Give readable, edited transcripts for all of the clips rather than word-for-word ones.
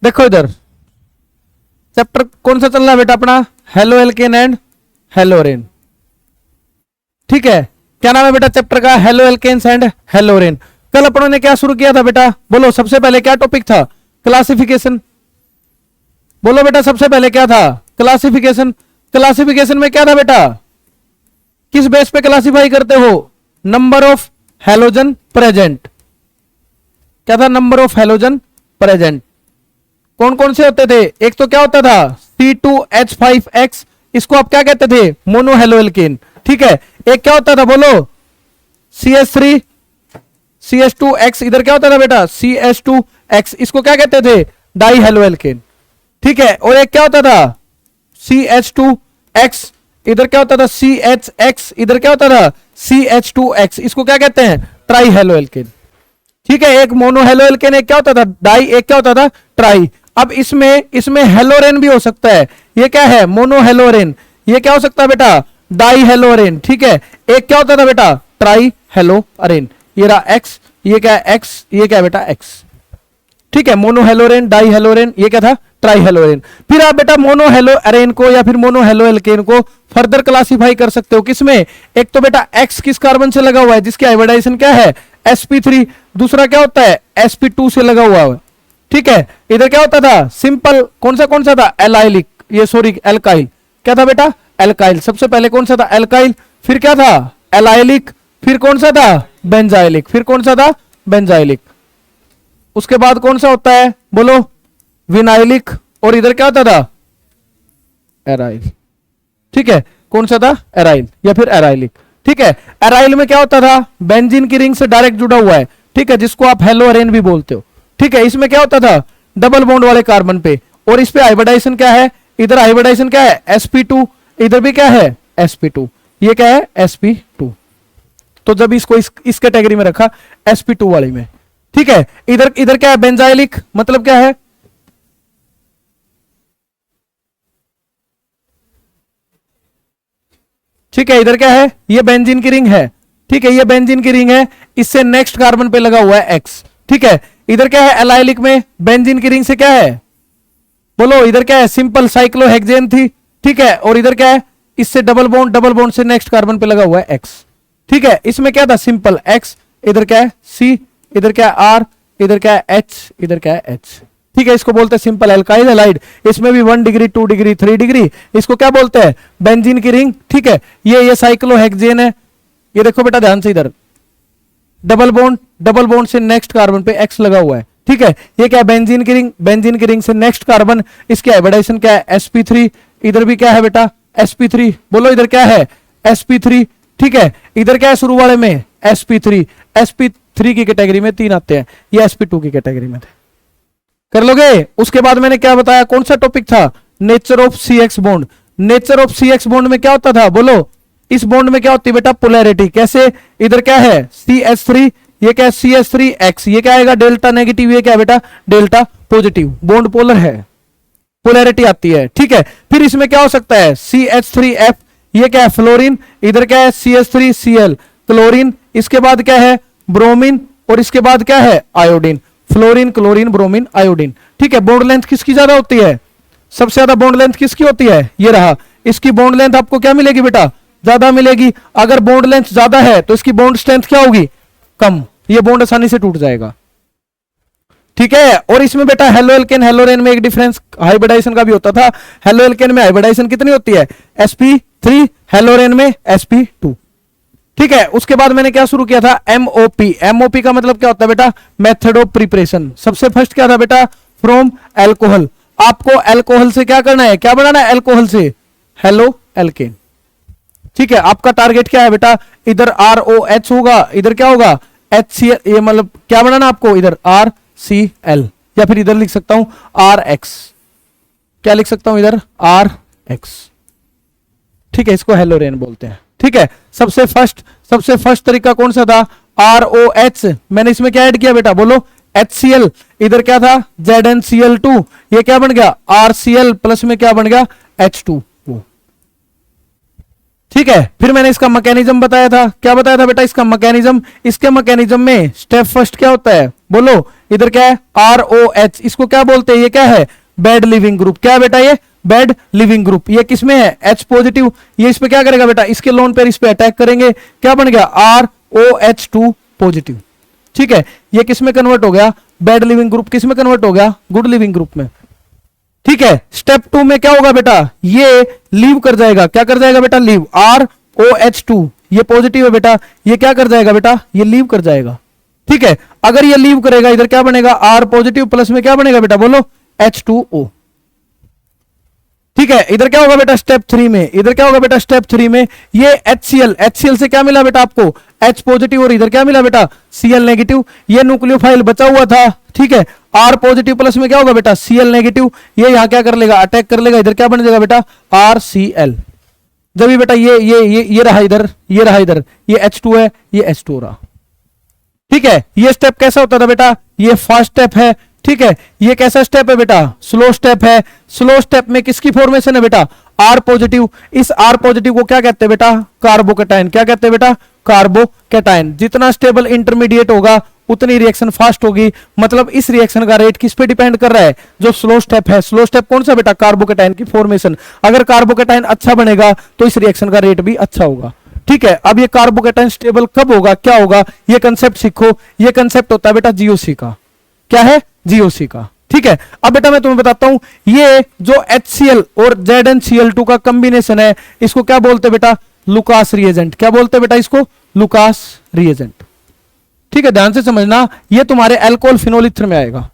देखो इधर चैप्टर कौन सा चल रहा है बेटा अपना, हेलो एल्केन एंड हेलोरेन। ठीक है, क्या नाम है बेटा चैप्टर का, हेलो एल्केन्स एंड हेलोरेन। कल अपनों ने क्या शुरू किया था बेटा, बोलो सबसे पहले क्या टॉपिक था, क्लासिफिकेशन। बोलो बेटा सबसे पहले क्या था, क्लासिफिकेशन। क्लासिफिकेशन में क्या था बेटा, किस बेस पे क्लासिफाई करते हो, नंबर ऑफ हेलोजन प्रेजेंट। क्या था, नंबर ऑफ हेलोजन प्रेजेंट। कौन कौन से होते थे, एक तो क्या होता था C2H5X, इसको आप क्या कहते थे, मोनो हेलो एल्केन। ठीक है, एक क्या होता था बोलो CH3 CH2X, इधर क्या होता था बेटा CH2X, इसको क्या कहते थे, डाई हेलो एल्केन। ठीक है, और एक क्या होता था CH2X, इधर क्या होता था CHX, इधर क्या होता था CH2X, इसको क्या कहते हैं, ट्राई हेलो एल्केन। ठीक है, एक मोनो हेलो एल्केन, एक क्या होता था डाई, एक क्या होता था ट्राई। अब इसमें हेलोरेन भी हो सकता है, ये क्या है मोनो हेलोरेन, ये क्या हो सकता है बेटा डाई हेलोरेन। ठीक है, एक क्या होता था बेटा ट्राई हेलोरेन, ये रहा X, ये क्या है X, ये क्या है बेटा X। ठीक है, मोनो हेलोरेन, डाई हेलोरेन, ये क्या था ट्राई हेलोरेन। फिर आप बेटा मोनो हेलो अरेन को या फिर मोनो हेलो एल्केन को फर्दर क्लासिफाई कर सकते हो किसमें, एक तो बेटा X किस कार्बन से लगा हुआ है, जिसकी हाइब्रिडाइजेशन क्या है sp3, दूसरा क्या होता है sp2 से लगा हुआ है। ठीक है, इधर क्या होता था सिंपल, कौन सा था एलाइलिक, ये सॉरी एल्काइल, क्या था बेटा एल्काइल। सबसे पहले कौन सा था एल्काइल, फिर क्या था एलाइलिक, फिर कौन सा था बेंजाइलिक, फिर कौन सा था बेंजाइलिक। उसके बाद कौन सा होता है बोलो विनाइलिक, और इधर क्या होता था एराइल। ठीक है, कौन सा था एराइल या फिर एराइलिक। ठीक है, एराइल में क्या होता था बेंजीन की रिंग से डायरेक्ट जुड़ा हुआ है। ठीक है, जिसको आप हेलोरेन भी बोलते हो। ठीक है, इसमें क्या होता था डबल बॉन्ड वाले कार्बन पे, और इस पे हाइब्रिडाइजेशन क्या है, इधर हाइब्रिडाइजेशन क्या है sp2, इधर भी क्या है sp2, ये क्या है sp2। तो जब इसको इस कैटेगरी में रखा sp2 वाली में। ठीक है, इधर क्या है बेंजाइलिक, मतलब क्या है, ठीक है इधर क्या है ये बेंजीन की रिंग है। ठीक है, ये बेंजीन की रिंग है, इससे नेक्स्ट कार्बन पे लगा हुआ है X। ठीक है, इधर क्या है एलाइलिक में बेंजीन की रिंग से क्या है बोलो, इधर क्या है सिंपल साइक्लोहेक्सेन थी। ठीक है, और इधर क्या है इससे डबल बॉन्ड से नेक्स्ट कार्बन पे लगा हुआ है X। ठीक है, इसमें क्या था सिंपल X, इधर क्या है C, इधर क्या है R, इधर क्या है H, इधर क्या है H। ठीक है, इसको बोलते हैं सिंपल एल्काइल हैलाइड। इसमें भी 1 डिग्री 2 डिग्री 3 डिग्री, इसको क्या बोलते हैं बेंजीन की रिंग। ठीक है, ये साइक्लोहेक्सेन है, ये देखो बेटा ध्यान से, इधर डबल बॉन्ड से नेक्स्ट कार्बन पे X लगा हुआ है। ठीक है, ये क्या है बेंजीन की रिंग से नेक्स्ट कार्बन, इसकी हाइब्रिडाइजेशन क्या है sp3, इधर भी क्या है बेटा sp3, बोलो इधर क्या है sp3। ठीक है, इधर क्या है शुरू वाले में sp3 की कैटेगरी में 3 आते हैं, ये sp2 की कैटेगरी में थे, कर लोगे। उसके बाद मैंने क्या बताया, कौन सा टॉपिक था, nature of CX bond. Nature of CX bond में क्या होता था बोलो, इस बॉन्ड में क्या होती है बेटा पोलैरिटी, कैसे, इधर क्या है CH3, ये क्या है CH3X, ये क्या आएगा डेल्टा नेगेटिव, ये क्या है बेटा डेल्टा पॉजिटिव, बॉन्ड पोलर है, पोलैरिटी आती है। ठीक है, फिर इसमें क्या हो सकता है CH3F, ये क्या है फ्लोरीन, इधर क्या है CH3Cl क्लोरीन, इसके बाद क्या है ब्रोमीन, और इसके बाद क्या है iodine, fluorine chlorine bromine iodine. ठीक है, बॉन्ड लेंथ किसकी ज्यादा होती है, सबसे ज्यादा बॉन्ड लेंथ किसकी होती है, ये रहा, इसकी बॉन्ड लेंथ आपको क्या मिलेगी बेटा ज्यादा मिलेगी। अगर बॉन्ड लेंथ ज्यादा है तो इसकी बॉन्ड स्ट्रेंथ क्या होगी कम, ये बॉन्ड आसानी से टूट जाएगा। ठीक है, और इसमें बेटा हेलो एल्केन हेलोरेन में एक डिफरेंस हाइब्रिडाइजेशन का भी होता था। हेलो एल्केन में हाइब्रिडाइजेशन कितनी होती है sp3, हेलोरेन में sp2। ठीक है, उसके बाद मैंने क्या शुरू किया था MOP का मतलब क्या होता है बेटा मेथड ऑफ प्रिपरेशन। सबसे फर्स्ट क्या था बेटा फ्रॉम एल्कोहल, आपको एल्कोहल से क्या करना है, क्या बनाना है एल्कोहल से हेलो एल्केन। ठीक है, आपका टारगेट क्या है बेटा, इधर ROH होगा, इधर क्या होगा HCl, ये मतलब क्या बनाना आपको इधर RCl, या फिर इधर लिख सकता हूं RX, क्या लिख सकता हूं इधर RX। ठीक है, इसको हेलोरेन बोलते हैं। ठीक है, सबसे फर्स्ट तरीका कौन सा था ROH, मैंने इसमें क्या ऐड किया बेटा बोलो HCl, इधर क्या था ZnCl2, ये क्या बन गया RCl प्लस में क्या बन गया H2। ठीक है, फिर मैंने इसका मैकेनिज्म बताया था, क्या बताया था बेटा इसका मैकेनिज्म, इसके मैकेनिज्म में स्टेप फर्स्ट क्या होता है बोलो इधर क्या है ROH, इसको क्या बोलते हैं, ये क्या है बेड लिविंग ग्रुप। क्या है बेटा ये बेड लिविंग ग्रुप। ये किसमें है H पॉजिटिव, ये इस पे क्या करेगा बेटा इसके लोन पेयर इस पे अटैक करेंगे, क्या बन गया ROH2 पॉजिटिव। ठीक है, ये किसमें कन्वर्ट हो गया बेड लिविंग ग्रुप, किसमें कन्वर्ट हो गया गुड लिविंग ग्रुप में। ठीक है, स्टेप 2 में क्या होगा बेटा ये लीव कर जाएगा, क्या कर जाएगा बेटा लीव, ROH2 ये पॉजिटिव है बेटा, ये क्या कर जाएगा बेटा ये लीव कर जाएगा। ठीक है, अगर ये लीव करेगा इधर क्या बनेगा R पॉजिटिव प्लस में क्या बनेगा बेटा बोलो H2O। ठीक है, इधर क्या होगा बेटा स्टेप 3 में, इधर क्या होगा बेटा स्टेप 3 में ये HCl से क्या मिला बेटा आपको H पॉजिटिव और इधर क्या मिला बेटा Cl नेगेटिव, ये न्यूक्लियोफाइल बचा हुआ था। ठीक है, R पॉजिटिव प्लस में क्या होगा बेटा Cl नेगेटिव, ये यहां क्या कर लेगा अटैक कर लेगा, इधर क्या बन जाएगा बेटा RCl। जब ये बेटा ये रहा इधर, ये रहा इधर, ये H2 है, ये H2 रहा। ठीक है, ये स्टेप कैसा होता था बेटा ये फर्स्ट स्टेप है। ठीक है, ये कैसा स्टेप है बेटा स्लो स्टेप है। स्लो स्टेप में किसकी फॉर्मेशन है बेटा R पॉजिटिव, इस R पॉजिटिव को क्या कहते हैं बेटा कार्बोकेटाइन, क्या कहते हैं बेटा कार्बोकेटाइन। जितना स्टेबल इंटरमीडिएट होगा उतनी रिएक्शन फास्ट होगी, मतलब इस रिएक्शन का रेट किस पे डिपेंड कर रहा है जो स्लो स्टेप है। स्लो स्टेप कौन सा बेटा कार्बोकेटाइन की फॉर्मेशन, अगर कार्बोकेटाइन अच्छा बनेगा तो इस रिएक्शन का रेट भी अच्छा होगा। ठीक है, अब ये कार्बोकेटाइन स्टेबल कब होगा क्या होगा ये कंसेप्ट सीखो। ये कंसेप्ट होता है बेटा GOC का, क्या है GOC का। ठीक है, अब बेटा मैं तुम्हें बताता हूं ये जो HCl और ZnCl2 का कॉम्बिनेशन है इसको क्या बोलते हैं बेटा लुकास रिएजेंट। क्या बोलते हैं बेटा इसको लुकास रिएजेंट। ठीक है, ध्यान से समझना, ये तुम्हारे अल्कोहल फिनोल ईथर में आएगा।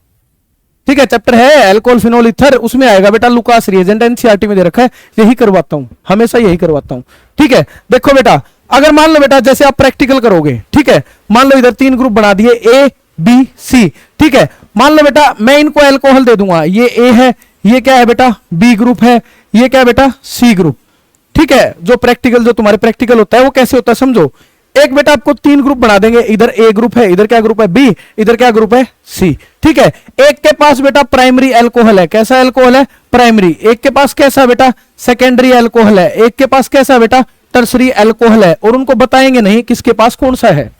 ठीक है, चैप्टर है अल्कोहल फिनोल ईथर, उसमें आएगा बेटा लुकास रिएजेंट, एनसीईआरटी में दे रखा है, यही करवाता हूं हमेशा यही करवाता हूं। ठीक है, देखो बेटा अगर मान लो बेटा जैसे आप प्रैक्टिकल करोगे, ठीक है मान लो इधर 3 ग्रुप बना दिए A B C। ठीक है, मान लो बेटा मैं इनको अल्कोहल दे दूंगा, ये A है, ये क्या है बेटा B ग्रुप है, ये क्या है बेटा C ग्रुप। ठीक है, जो प्रैक्टिकल जो तुम्हारे प्रैक्टिकल होता है वो कैसे होता है समझो, एक बेटा आपको 3 ग्रुप बना देंगे, इधर A ग्रुप है, इधर क्या ग्रुप है B, इधर क्या ग्रुप है C। ठीक है, एक के पास बेटा प्राइमरी अल्कोहल है, कैसा अल्कोहल है प्राइमरी, एक के पास कैसा बेटा सेकेंडरी अल्कोहल है, एक के पास कैसा बेटा टर्सरी अल्कोहल है, और उनको बताएंगे नहीं किसके पास कौन सा है।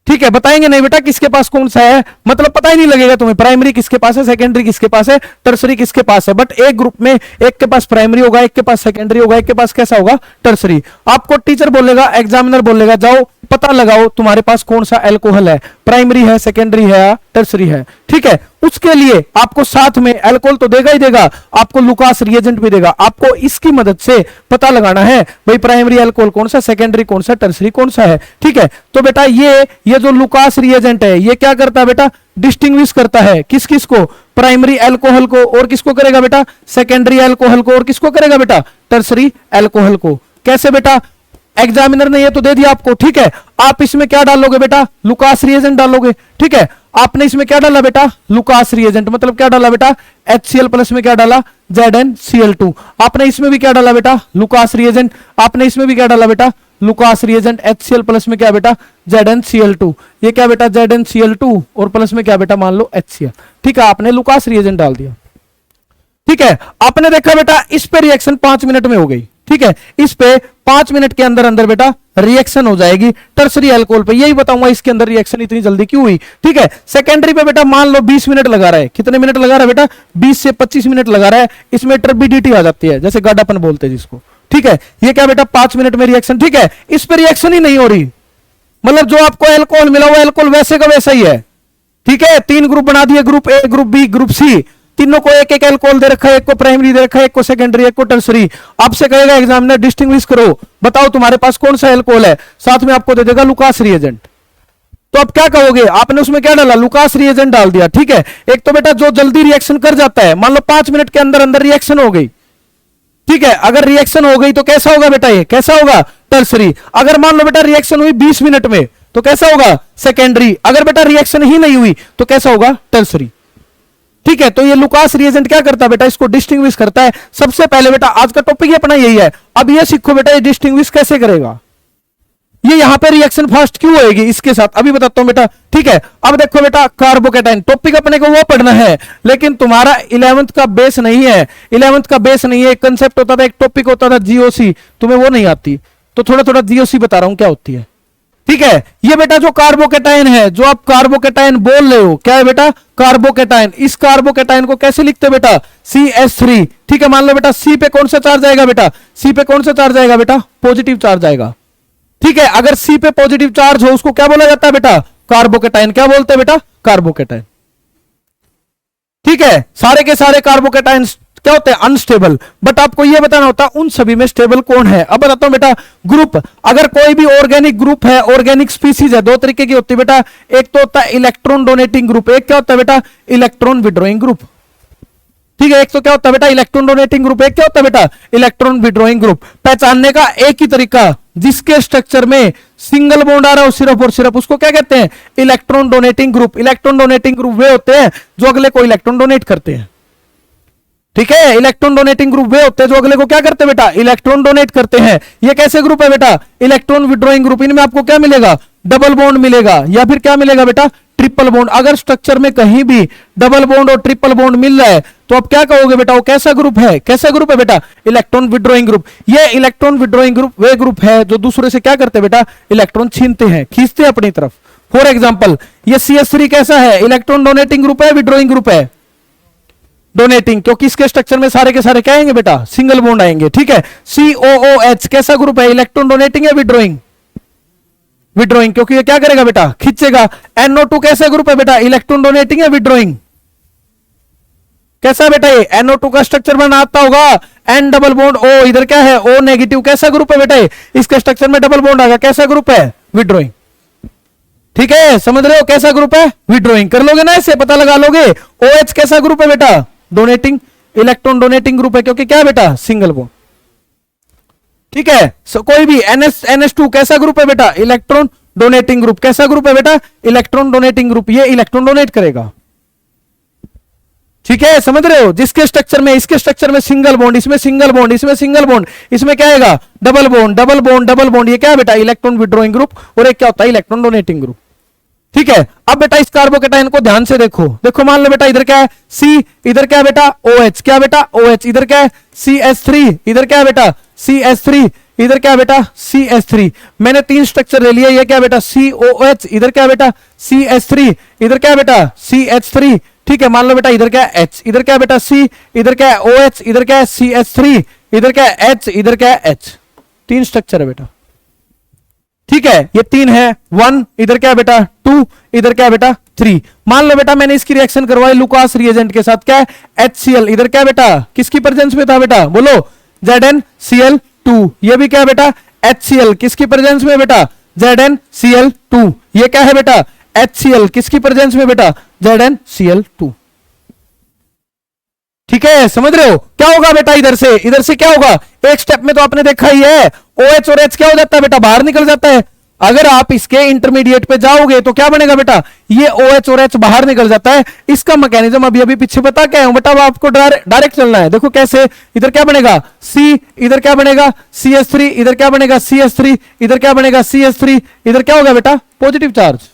ठीक है, बताएंगे नहीं बेटा किसके पास कौन सा है, मतलब पता ही नहीं लगेगा तुम्हें प्राइमरी किसके पास है, सेकेंडरी किसके पास है, टर्सरी किसके पास है। बट एक ग्रुप में एक के पास प्राइमरी होगा, एक के पास सेकेंडरी होगा, एक के पास कैसा होगा टर्सरी। आपको टीचर बोलेगा, एग्जामिनर बोलेगा जाओ पता लगाओ तुम्हारे पास कौन सा अल्कोहल है, प्राइमरी है, सेकेंडरी है या टर्सरी है। ठीक है, उसके लिए आपको साथ में अल्कोहल तो देगा ही देगा, आपको लुकास रिएजेंट भी देगा। आपको इसकी मदद से पता लगाना है भाई प्राइमरी अल्कोहल कौन सा, सेकेंडरी कौन सा, टर्सरी कौन सा है। ठीक है, तो बेटा ये जो लुकास रिएजेंट है ये क्या करता है बेटा डिस्टिंग्विश करता है किस किस को, प्राइमरी अल्कोहल को, और किसको करेगा बेटा सेकेंडरी अल्कोहल को, और किसको करेगा बेटा टर्सरी अल्कोहल को। कैसे बेटा, एग्जामिनर ने ये तो दे दिया आपको। ठीक है, आप इसमें क्या डालोगे बेटा लुकास रिएजेंट डालोगे। ठीक है, आपने इसमें क्या डाला बेटा लुकास रिएजेंट, मतलब क्या डाला बेटा HCl प्लस में क्या डाला ZnCl2। आपने इसमें भी क्या डाला बेटा लुकास रिएजेंट, आपने इसमें भी क्या डाला बेटा लुकास रिएजेंट, HCl प्लस में क्या बेटा ZnCl2, ये क्या बेटा ZnCl2 और प्लस में क्या बेटा मान लो HCl। ठीक है, आपने लुकास रिएजेंट डाल दिया। ठीक है, आपने देखा बेटा इस पे रिएक्शन 5 मिनट में हो गई। ठीक है, इस पे 5 मिनट के अंदर अंदर बेटा रिएक्शन हो जाएगी टर्सरी अल्कोहल पे, यही बताऊंगा इसके अंदर रिएक्शन इतनी जल्दी क्यों हुई। ठीक है, सेकेंडरी पे बेटा मान लो 20 मिनट लगा रहा है, कितने मिनट लगा रहा है बेटा 20 से 25 मिनट लगा रहा है, इसमें टर्बिडिटी आ जाती है जैसे गाढ़ापन बोलते हैं जिसको। ठीक है, ये क्या बेटा 5 मिनट में रिएक्शन। ठीक है, इस पे रिएक्शन ही नहीं हो रही, मतलब जो आपको अल्कोहल मिला हुआ अल्कोहल वैसे का वैसा ही है। ठीक है, 3 ग्रुप बना दिए, group A, group B, group C, तीनों को एक एक अल्कोहल दे रखा है, एक को प्राइमरी दे रखा है, एक को सेकेंडरी, एक को टर्सरी। आपसे कहेगा एग्जामिनर डिस्टिंग्विश करो, बताओ तुम्हारे पास कौन सा अल्कोहल है, साथ में आपको दे देगा लुकास रिएजेंट। तो अब क्या कहोगे, आपने उसमें क्या डाला लुकास रिएजेंट डाल दिया। ठीक है, एक तो बेटा जो जल्दी रिएक्शन कर जाता है, मान लो 5 मिनट के अंदर अंदर रिएक्शन हो गई। ठीक है, अगर रिएक्शन हो गई तो कैसा होगा बेटा ये कैसा होगा टर्सरी। अगर मान लो बेटा रिएक्शन हुई 20 मिनट में तो कैसा होगा सेकेंडरी। अगर बेटा रिएक्शन ही नहीं हुई तो कैसा होगा टर्सरी। ठीक है, तो ये लुकास रिएजेंट क्या करता है बेटा इसको डिस्टिंग्विश करता है। सबसे पहले बेटा आज का टॉपिक अपना यही है, अब ये सीखो बेटा ये डिस्टिंग्विश कैसे करेगा, ये यहां पे रिएक्शन फास्ट क्यों होएगी इसके साथ अभी बताता हूं बेटा। ठीक है, अब देखो बेटा कार्बोकेटाइन टॉपिक अपने को वो पढ़ना है, लेकिन तुम्हारा 11th का बेस नहीं है, 11th का बेस नहीं है। एक कंसेप्ट होता था, एक टॉपिक होता था GOC, तुम्हें वो नहीं आती, तो थोड़ा थोड़ा GOC बता रहा हूं क्या होती है। ठीक है, ये बेटा जो कार्बोकेटाइन है, जो आप कार्बोकेटाइन बोल रहे हो, क्या है बेटा? कार्बोकेटाइन। इस कार्बोकेटाइन को कैसे लिखते हैं बेटा? CH3। ठीक है, मान लो बेटा C पे कौन सा चार्ज आएगा बेटा? C पे कौन सा चार्ज आएगा बेटा? पॉजिटिव चार्ज आएगा। ठीक है, अगर C पे पॉजिटिव चार्ज हो उसको क्या बोला जाता है बेटा? कार्बोकेटाइन। क्या बोलते हैं बेटा? कार्बोकेटाइन। ठीक है, सारे के सारे कार्बोकेटाइन क्या होते हैं? अनस्टेबल। बट आपको यह बताना होता है उन सभी में स्टेबल कौन है। अब बताता हूं बेटा, ग्रुप, अगर कोई भी ऑर्गेनिक ग्रुप है, ऑर्गेनिक स्पीसीज है, दो तरीके की होती है बेटा। एक तो होता है इलेक्ट्रॉन डोनेटिंग ग्रुप, एक क्या होता है बेटा? Electron withdrawing group. ठीक है, एक तो क्या होता है बेटा? इलेक्ट्रॉन डोनेटिंग ग्रुप, एक क्या होता है बेटा? Electron withdrawing group. पहचानने का एक ही तरीका, जिसके स्ट्रक्चर में सिंगल बॉन्ड आ रहा हो सिर्फ और सिर्फ, उसको क्या कहते हैं? Electron donating group. Electron donating group वे होते हैं जो अगले को इलेक्ट्रॉन डोनेट करते हैं। ठीक है, इलेक्ट्रॉन डोनेटिंग ग्रुप वे होते हैं जो अगले को क्या करते हैं बेटा? इलेक्ट्रॉन डोनेट करते हैं। ये कैसे ग्रुप है बेटा? Electron withdrawing group. इनमें आपको क्या मिलेगा? डबल बॉन्ड मिलेगा, या फिर क्या मिलेगा बेटा? Triple bond. अगर स्ट्रक्चर में कहीं भी डबल बॉन्ड और ट्रिपल बॉन्ड मिल रहा है तो आप क्या कहोगे बेटा? वो कैसा ग्रुप है? कैसा ग्रुप है बेटा? Electron withdrawing group. ये इलेक्ट्रॉन विड्रॉइंग ग्रुप वे ग्रुप है जो दूसरे से क्या करते हैं बेटा? इलेक्ट्रॉन छीनते हैं, खींचते हैं अपनी तरफ। फॉर एग्जाम्पल, ये CH3 कैसा है? इलेक्ट्रॉन डोनेटिंग ग्रुप है, विड्रॉइंग ग्रुप है? डोनेटिंग, क्योंकि इसके स्ट्रक्चर में सारे के सारे क्या आएंगे बेटा? सिंगल बॉन्ड आएंगे। ठीक है, COOH कैसा ग्रुप है? इलेक्ट्रॉन डोनेटिंग है, विड्रॉइंग? विड्रॉइंग, क्योंकि ये क्या करेगा बेटा? खींचेगा। NO2 कैसा ग्रुप है बेटा? इलेक्ट्रॉन डोनेटिंग है, विड्रॉइंग? कैसा बेटा? ये NO2 का स्ट्रक्चर बनाता होगा N डबल बॉन्ड O, इधर क्या है? O negative. कैसा ग्रुप है बेटा? इसके स्ट्रक्चर में डबल बॉन्ड आ गया, कैसा ग्रुप है? विड्रॉइंग। ठीक है, समझ रहे हो कैसा ग्रुप है? विड्रॉइंग। कर लोगे ना, इससे पता लगा लोगे। OH कैसा ग्रुप है बेटा? डोनेटिंग, इलेक्ट्रॉन डोनेटिंग ग्रुप है, क्योंकि क्या है बेटा? Single bond. ठीक है, कोई भी NH2 कैसा ग्रुप है बेटा? Electron donating group. कैसा ग्रुप है बेटा? Electron donating group. ये इलेक्ट्रॉन डोनेट करेगा। ठीक है, समझ रहे हो? जिसके स्ट्रक्चर में, इसके स्ट्रक्चर में सिंगल बॉन्ड, इसमें सिंगल बॉन्ड, इसमें सिंगल बॉन्ड, इसमें क्या आएगा? Double bond, double bond, double bond. ये क्या है बेटा? Electron withdrawing group. और एक क्या होता है? Electron donating group. ठीक है, अब बेटा इस कार्बोकेटाइन को ध्यान से देखो। देखो, मान लो बेटा इधर क्या है? C, इधर क्या है बेटा? OH। क्या बेटा? OH। इधर क्या है? CH3। इधर क्या है बेटा? CH3। इधर क्या है बेटा? CH3। मैंने 3 स्ट्रक्चर ले लिया। ये क्या है बेटा? COH। इधर क्या है बेटा? CH3। इधर क्या है बेटा? CH3। ठीक है, मान लो बेटा इधर क्या है? H। इधर क्या है बेटा? C। इधर क्या है? OH। इधर क्या है? CH3। इधर क्या है? H। इधर क्या है? H। 3 स्ट्रक्चर है बेटा। ठीक है, ये 3 है। 1, इधर क्या है बेटा? 2, इधर क्या है बेटा? 3। मान लो बेटा मैंने इसकी रिएक्शन करवाई लुकास रिएजेंट के साथ। क्या है? HCl। इधर क्या है बेटा? किसकी प्रेजेंस में था बेटा? बोलो। ZnCl2। ये भी क्या है बेटा? HCl। किसकी प्रेजेंस में बेटा? ZnCl2। ये क्या है बेटा? HCl। किसकी प्रेजेंस में बेटा? ZnCl2। ठीक है, समझ रहे हो? क्या होगा बेटा? इधर से क्या होगा? एक स्टेप में तो आपने देखा ही है, OH और H क्या हो जाता है बेटा? बाहर निकल जाता है। अगर आप इसके इंटरमीडिएट पे जाओगे तो क्या बनेगा बेटा? ये OH और H बाहर निकल जाता है। इसका मैकेनिज्म अभी अभी पीछे बता क्या है बेटा? आपको डायरेक्ट चलना है। देखो कैसे। इधर क्या बनेगा? C। इधर क्या बनेगा? CH3। इधर क्या बनेगा? CH3। इधर क्या बनेगा? CH3। इधर क्या होगा बेटा? Positive charge.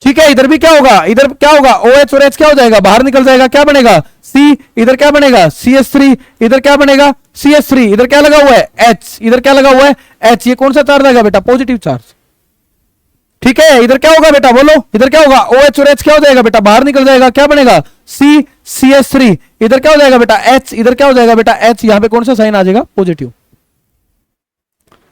ठीक है, इधर भी क्या होगा? इधर क्या होगा? OH और H क्या हो जाएगा? बाहर निकल जाएगा। क्या बनेगा? C। इधर क्या बनेगा? CH3। इधर क्या बनेगा? CH3। इधर क्या लगा हुआ है? H। इधर क्या लगा हुआ है? H। ये कौन सा चार्ज आएगा बेटा? Positive charge. ठीक है, इधर क्या होगा बेटा? बोलो। इधर क्या होगा? OH और H क्या हो जाएगा बेटा? बाहर निकल जाएगा। क्या बनेगा? C CH3। इधर क्या हो जाएगा बेटा? H। इधर क्या हो जाएगा बेटा? H। यहां पे कौन सा साइन आ जाएगा? पॉजिटिव।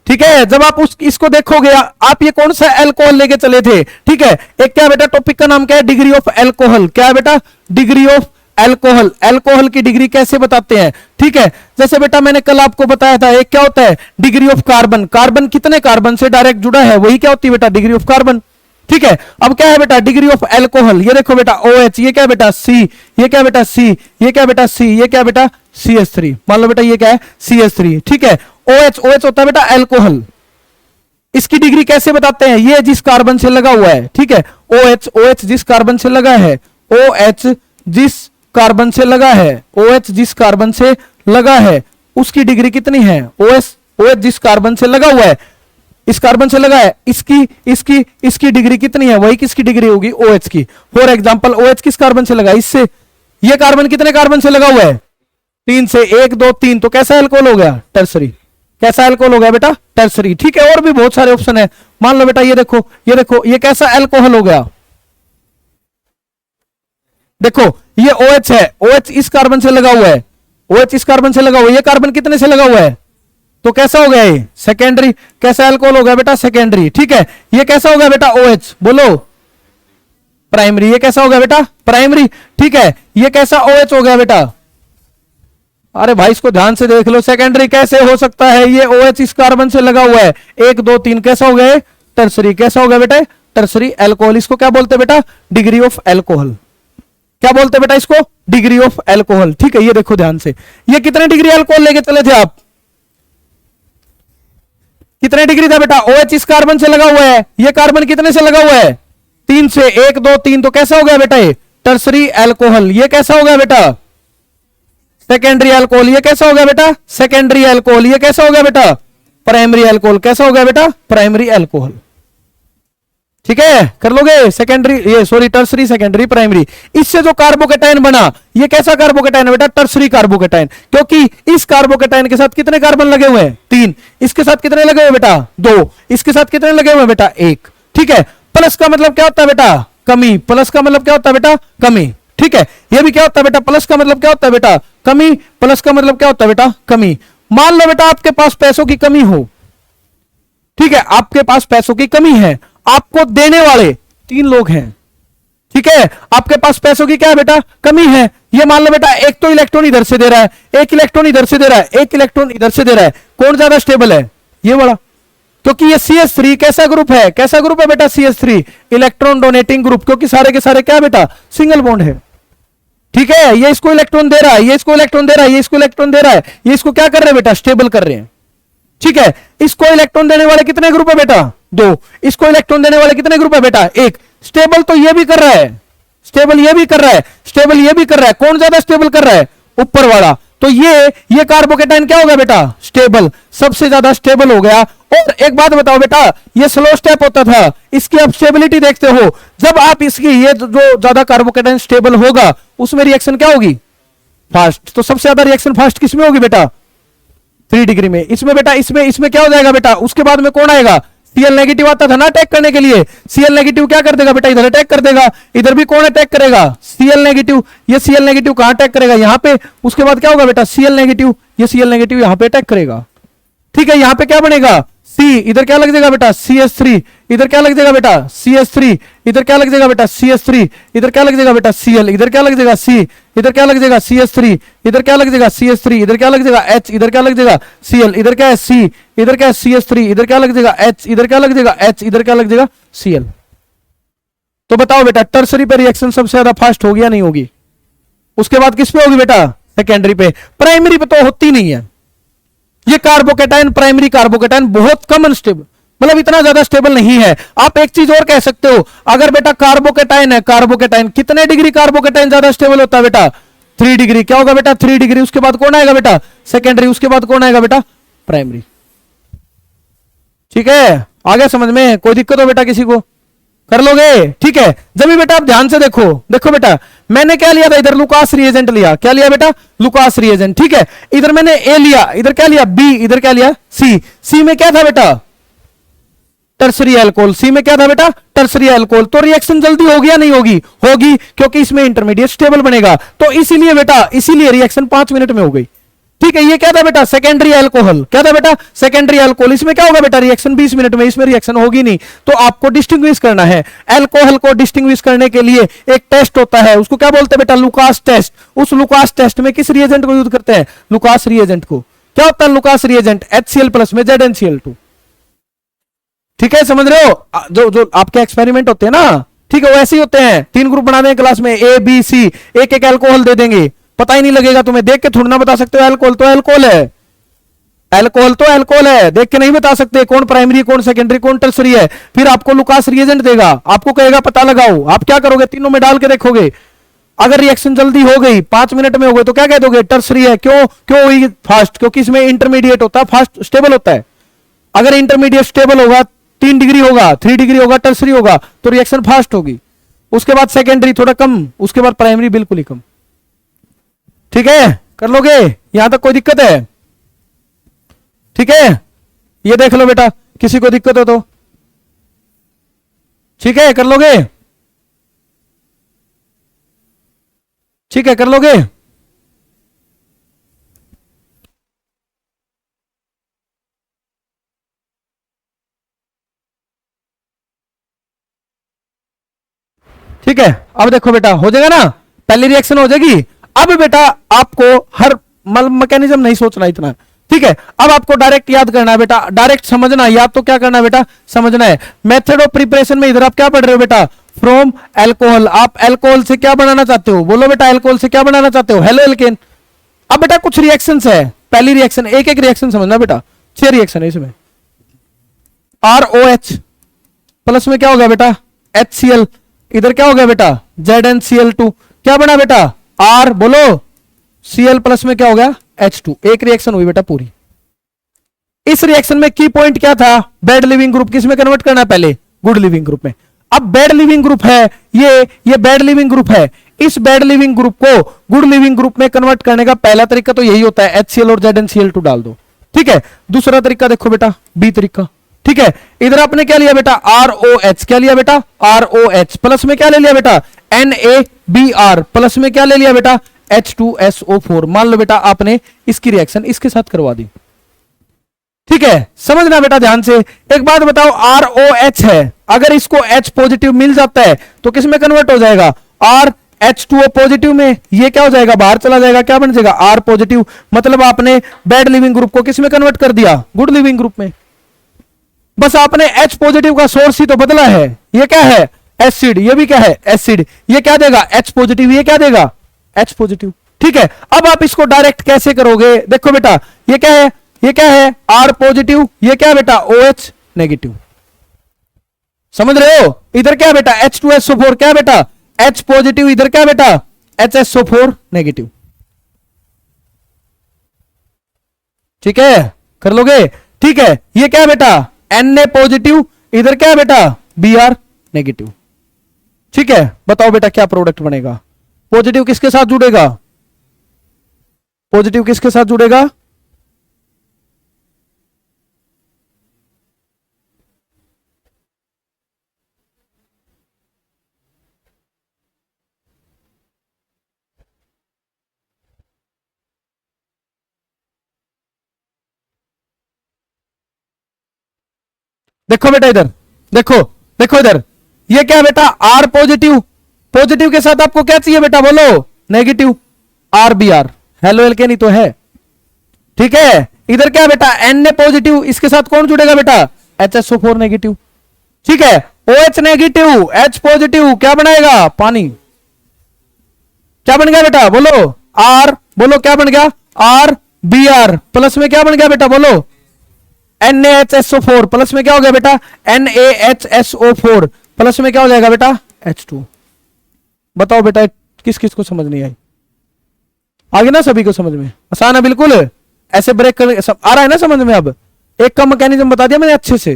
ठीक है, जब आप इसको देखोगे, आप ये कौन सा एल्कोहल लेके चले थे? ठीक है, एक क्या बेटा टॉपिक का नाम क्या है? Degree of alcohol. क्या है बेटा? Degree of alcohol. एल्कोहल की डिग्री कैसे बताते हैं? ठीक है, जैसे बेटा मैंने कल आपको बताया था, एक क्या होता है? Degree of carbon. कार्बन कितने कार्बन से डायरेक्ट जुड़ा है, वही क्या होती है बेटा? Degree of carbon. ठीक है, अब क्या है बेटा? Degree of alcohol. ये देखो बेटा OH। ये क्या है बेटा? C। ये क्या बेटा? C। ये क्या बेटा? C। ये क्या बेटा? CH3। मान लो बेटा ये क्या है? CH3। ठीक है, OH। OH होता है बेटा एल्कोहल। इसकी डिग्री कैसे बताते हैं? ये जिस कार्बन से लगा हुआ है। ठीक है, OH। OH जिस कार्बन से लगा है, OH जिस कार्बन से लगा है, OH जिस कार्बन से लगा है, उसकी डिग्री कितनी है? OH जिस कार्बन से लगा हुआ है, इस कार्बन से लगा है, इसकी डिग्री कितनी है? वही किसकी डिग्री होगी? OH की। फॉर एग्जांपल OH किस कार्बन से लगा? इससे। ये कार्बन कितने कार्बन से लगा हुआ है? 3 से। 1 2 3। तो कैसा एल्कोहल हो गया? टर्सरी। कैसा एल्कोहल हो गया बेटा? टर्सरी। ठीक है, और भी बहुत सारे ऑप्शन है। मान लो बेटा ये देखो, ये देखो, ये कैसा एल्कोहल हो गया? देखो ये OH है, OH इस कार्बन से लगा हुआ है, OH इस कार्बन से लगा हुआ है, ये कार्बन कितने से लगा हुआ है? तो कैसा हो गया ये? सेकेंडरी। कैसा एल्कोहल हो गया बेटा? सेकेंडरी। ठीक है, ये कैसा हो गया बेटा? OH। बोलो। प्राइमरी। ये कैसा हो गया बेटा? प्राइमरी। ठीक है, ये कैसा OH हो गया बेटा? अरे भाई इसको ध्यान से देख लो, सेकेंडरी कैसे हो सकता है? ये OH इस कार्बन से लगा हुआ है, 1 2 3, कैसा हो गया? टर्सरी। कैसा हो गया बेटा? Tertiary alcohol. इसको क्या बोलते हैं बेटा? Degree of alcohol. क्या बोलते हैं बेटा इसको? Degree of alcohol. ठीक है, ये देखो ध्यान से, ये कितने डिग्री एल्कोहल लेके चले थे आप? कितने डिग्री था बेटा? OH इस कार्बन से लगा हुआ है, ये कार्बन कितने से लगा हुआ है? 3 से। 1 2 3, तो कैसा हो गया बेटा? ये टर्सरी एल्कोहल। ये कैसा हो गया बेटा? Secondary alcohol. ये कैसा हो गया बेटा? Secondary alcohol. ये कैसा हो गया बेटा? Primary alcohol. कैसा हो गया बेटा? Primary alcohol. ठीक है, कर लोगे? सेकेंडरी, ये सॉरी, टर्सरी, सेकेंडरी, प्राइमरी। इससे जो कार्बोकेटाइन बना, ये कैसा कार्बोकेटाइन है बेटा? Tertiary carbocation. क्योंकि इस कार्बोकेटाइन के साथ कितने कार्बन लगे हुए हैं? 3। इसके साथ कितने लगे हुए बेटा? 2। इसके साथ कितने लगे हुए बेटा? 1। ठीक है, प्लस का मतलब क्या होता है बेटा? कमी। प्लस का मतलब क्या होता है बेटा? कमी। ठीक है, ये भी क्या होता है बेटा? प्लस का मतलब क्या होता है बेटा? कमी। प्लस का मतलब क्या होता है बेटा? कमी। मान लो बेटा आपके पास पैसों की कमी हो, ठीक है, आपके पास पैसों की कमी है, आपको देने वाले 3 लोग हैं। ठीक है, आपके पास पैसों की क्या है बेटा? कमी है। ये मान लो बेटा, एक तो इलेक्ट्रॉन इधर से दे रहा है, एक इलेक्ट्रॉन इधर से दे रहा है, एक इलेक्ट्रॉन इधर से दे रहा है। कौन ज्यादा स्टेबल है? ये वाला। क्योंकि ये CH3 कैसा ग्रुप है? कैसा ग्रुप है बेटा? CH3 electron donating group. क्योंकि सारे के सारे क्या है बेटा? सिंगल बॉन्ड है। ठीक है, ये इसको इलेक्ट्रॉन दे रहा है, ये इसको इलेक्ट्रॉन दे रहा है, ये इसको इलेक्ट्रॉन दे रहा है, ये इसको क्या कर रहे हैं बेटा? स्टेबल कर रहे हैं। ठीक है, इसको इलेक्ट्रॉन देने वाले कितने ग्रुप है बेटा? 2। इसको इलेक्ट्रॉन देने वाले कितने ग्रुप है बेटा? 1। स्टेबल तो ये भी कर रहा है, स्टेबल ये भी कर रहा है, स्टेबल ये भी कर रहा है। कौन ज्यादा स्टेबल कर रहा है? ऊपर वाला। तो ये कार्बोकेटाइन क्या हो गया बेटा? स्टेबल, सबसे ज्यादा स्टेबल हो गया। और एक बात बताओ बेटा, ये स्लो स्टेप होता था, इसकी आप स्टेबिलिटी देखते हो। जब आप इसकी, ये जो ज्यादा कार्बोकेटाइन स्टेबल होगा, उसमें रिएक्शन क्या होगी? फास्ट। तो सबसे ज्यादा रिएक्शन फास्ट किसमें होगी बेटा? 3 डिग्री में। इसमें बेटा, इसमें क्या हो जाएगा बेटा? उसके बाद में कौन आएगा? Cl नेगेटिव आता था ना अटैक करने के लिए। Cl नेगेटिव क्या कर देगा बेटा? इधर अटैक कर देगा। इधर भी कौन अटैक करेगा? Cl negative. ये Cl नेगेटिव कहां अटैक करेगा? यहां पे। उसके बाद क्या होगा बेटा? Cl नेगेटिव, ये Cl नेगेटिव यहां पे अटैक करेगा। ठीक है, यहां पे क्या बनेगा? C। इधर क्या लग जाएगा बेटा? CH3। इधर क्या लग जाएगा बेटा? CH3। इधर क्या लग जाएगा बेटा? CH3। इधर क्या लग जाएगा बेटा? Cl। इधर क्या लग जाएगा? C। इधर क्या लग जाएगा? CH3। इधर क्या लग जाएगा? CH3। इधर क्या लग जाएगा? H। इधर क्या लग जाएगा? Cl। इधर क्या है? C। इधर क्या है? CH3। इधर क्या लग जाएगा? H। इधर क्या लग जाएगा? H। इधर क्या लग जाएगा? Cl। तो बताओ बेटा, टर्सरी पे रिएक्शन सबसे ज्यादा फास्ट होगी या नहीं होगी? उसके बाद किस पे होगी बेटा? सेकेंडरी पे। प्राइमरी पे तो होती नहीं है। ये कार्बोकेटाइन, प्राइमरी कार्बोकेटाइन बहुत कम अनस्टेबल, मतलब इतना ज्यादा स्टेबल नहीं है। आप एक चीज और कह सकते हो, अगर बेटा कार्बोकेटाइन है, कार्बोकेटाइन कितने डिग्री कार्बोकेटाइन ज्यादा स्टेबल होता है बेटा? 3 डिग्री। क्या होगा बेटा? 3 डिग्री। उसके बाद कौन आएगा बेटा? सेकेंडरी। उसके बाद कौन आएगा बेटा? प्राइमरी। ठीक है, आ गया समझ में? कोई दिक्कत हो बेटा किसी को? कर लोगे? ठीक है, जब भी बेटा आप ध्यान से देखो, देखो बेटा, मैंने क्या लिया था? इधर लुकास रिएजेंट लिया। क्या लिया बेटा? Lucas reagent. ठीक है, इधर मैंने ए लिया, इधर क्या लिया? बी। इधर क्या लिया? सी। सी में क्या था बेटा? Tertiary alcohol. सी में क्या था बेटा? Tertiary alcohol. तो रिएक्शन जल्दी होगी या नहीं होगी? होगी, क्योंकि इसमें इंटरमीडिएट स्टेबल बनेगा। तो इसीलिए बेटा, इसीलिए रिएक्शन 5 मिनट में हो गई। ठीक है, ये क्या था बेटा? Secondary alcohol. क्या था बेटा? Secondary alcohol. इसमें क्या होगा बेटा? रिएक्शन 20 मिनट में। इसमें रिएक्शन होगी नहीं। तो आपको डिस्टिंग्विश करना है। अल्कोहल को डिस्टिंग्विश करने के लिए एक टेस्ट होता है, उसको क्या बोलते हैं बेटा? Lucas test. उस लुकास टेस्ट में किस रिएजेंट को यूज करते हैं? लुकास रिएजेंट को। क्या होता है लुकास रिएजेंट? HCl प्लस में ZnCl2। ठीक है, समझ रहे हो? जो आपके एक्सपेरिमेंट होते हैं ना, ठीक है, वो ऐसे ही होते हैं। 3 ग्रुप बना देंगे क्लास में, A B C, एक एक अल्कोहल दे देंगे, पता ही नहीं लगेगा तुम्हें। देख के थोड़ा ना बता सकते हो अल्कोहल तो अल्कोहल है, अल्कोहल तो अल्कोहल है, देख के नहीं बता सकते कौन प्राइमरी, कौन सेकेंडरी, कौन टर्सरी है। फिर आपको लुकास रिएजेंट देगा, आपको कहेगा पता लगाओ। आप क्या करोगे? तीनों में डाल के देखोगे। अगर रिएक्शन जल्दी हो गई, 5 मिनट में हो गई, तो क्या कह दोगे? टर्सरी है। क्यों? क्यों हुई फास्ट? क्योंकि इसमें इंटरमीडिएट होता है, फास्ट स्टेबल होता है। अगर इंटरमीडिएट स्टेबल होगा, 3 डिग्री होगा, 3 डिग्री होगा, टर्सरी होगा, तो रिएक्शन फास्ट होगी। उसके बाद सेकेंडरी थोड़ा कम, उसके बाद प्राइमरी बिल्कुल ही कम। ठीक है, कर लोगे? यहां तक कोई दिक्कत है? ठीक है, ये देख लो बेटा, किसी को दिक्कत हो तो ठीक है कर लोगे, ठीक है कर लोगे। ठीक है, अब देखो बेटा हो जाएगा ना, पहली रिएक्शन हो जाएगी। अब बेटा आपको हर मैकेनिज्म नहीं सोचना इतना, ठीक है। अब आपको डायरेक्ट याद करना है बेटा, डायरेक्ट समझना, याद तो क्या करना है बेटा, समझना है। मेथड ऑफ प्रिपरेशन में इधर आप क्या पढ़ रहे हो बेटा, फ्रॉम एल्कोहल। आप एल्कोहल से क्या बनाना चाहते हो, बोलो बेटा, एल्कोहल से क्या बनाना चाहते हो, हेलो एल्केन। अब बेटा कुछ रिएक्शंस है, पहली रिएक्शन, एक एक रिएक्शन समझना बेटा, 6 रिएक्शन है इसमें। ROH प्लस में क्या हो गया बेटा, HCl। इधर क्या हो गया बेटा, ZnCl2। क्या बना बेटा, R, बोलो, Cl प्लस में क्या हो गया, H2। एक रिएक्शन हुई बेटा पूरी। इस रिएक्शन में की पॉइंट क्या था, बैड लिविंग ग्रुप किस में कन्वर्ट करना है, पहले गुड लिविंग ग्रुप में। अब बैड लिविंग ग्रुप है ये बैड लिविंग ग्रुप है, इस बैड लिविंग ग्रुप को गुड लिविंग ग्रुप में कन्वर्ट करने का पहला तरीका तो यही होता है, HCl और ZnCl2 डाल दो, ठीक है। दूसरा तरीका देखो बेटा, बी तरीका, ठीक है। इधर आपने क्या लिया बेटा, ROH। क्या लिया बेटा, ROH प्लस में क्या ले लिया बेटा, NaBr प्लस में क्या ले लिया बेटा, H2SO4। मान लो बेटा आपने इसकी रिएक्शन इसके साथ करवा दी, ठीक है। समझना बेटा ध्यान से, एक बात बताओ, ROH है, अगर इसको H पॉजिटिव मिल जाता है तो किस में कन्वर्ट हो जाएगा, R H2O पॉजिटिव में। ये क्या हो जाएगा, बाहर चला जाएगा, क्या बन जाएगा, R पॉजिटिव। मतलब आपने बैड लिविंग ग्रुप को किस में कन्वर्ट कर दिया, गुड लिविंग ग्रुप में। बस आपने H पॉजिटिव का सोर्स ही तो बदला है। ये क्या है, एसिड, ये भी क्या है, एसिड। ये क्या देगा, H पॉजिटिव, ये क्या देगा, H पॉजिटिव, ठीक है। अब आप इसको डायरेक्ट कैसे करोगे, देखो बेटा, ये क्या है, ये क्या है, R पॉजिटिव, ये क्या बेटा, OH नेगेटिव। समझ रहे हो, इधर क्या बेटा, H2SO4, क्या बेटा, H पॉजिटिव, इधर क्या बेटा, HSO4 नेगेटिव, ठीक है कर लोगे, ठीक है। ये क्या बेटा, Na पॉजिटिव, इधर क्या बेटा, Br नेगेटिव, ठीक है। बताओ बेटा क्या प्रोडक्ट बनेगा, पॉजिटिव किसके साथ जुड़ेगा, पॉजिटिव किसके साथ जुड़ेगा, देखो बेटा इधर, देखो देखो इधर, ये क्या बेटा, R पॉजिटिव, पॉजिटिव के साथ आपको क्या चाहिए बेटा, बोलो, नेगेटिव, RBr, हेलो एल्केन ही तो है, ठीक है। इधर क्या बेटा, Na पॉजिटिव, इसके साथ कौन जुड़ेगा बेटा, HSO4 नेगेटिव, ठीक है। OH नेगेटिव, H पॉजिटिव, क्या बनाएगा, पानी। क्या बन गया बेटा, बोलो, R, बोलो क्या बन गया, RBr प्लस में क्या बन गया बेटा, बोलो, NaHSO4 प्लस में क्या हो गया बेटा, NaHSO4 प्लस में क्या हो जाएगा बेटा, H2। बताओ बेटा किस किस को समझ नहीं आई, आगे ना सभी को समझ में, आसान है बिल्कुल, ऐसे ब्रेक कर आ रहा है ना समझ में। अब एक का मैकेनिज्म बता दिया मैंने, अच्छे से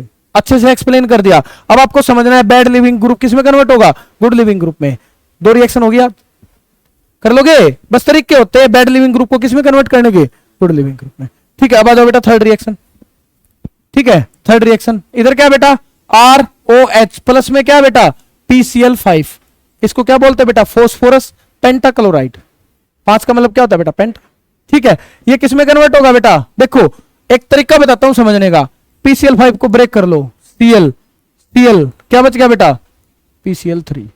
एक्सप्लेन कर दिया। अब आपको समझना है बैड लिविंग ग्रुप किस में कन्वर्ट होगा, गुड लिविंग ग्रुप में। 2 रिएक्शन हो गया, कर लोगे, बस तरीके होते हैं बैड लिविंग ग्रुप को किस में कन्वर्ट करने के, गुड लिविंग ग्रुप में, ठीक है। अब आ जाओ बेटा थर्ड रिएक्शन, ठीक है। थर्ड रिएक्शन इधर क्या बेटा, ROH प्लस में क्या बेटा, PCl5। इसको क्या बोलते हैं बेटा, फोस्फोरस पेंटाक्लोराइड। 5 का मतलब क्या होता है बेटा, पेंट, ठीक है। ये किस में कन्वर्ट होगा बेटा, देखो एक तरीका बताता हूं समझने का, PCl5 को ब्रेक कर लो, Cl क्या बच गया बेटा, PCl3,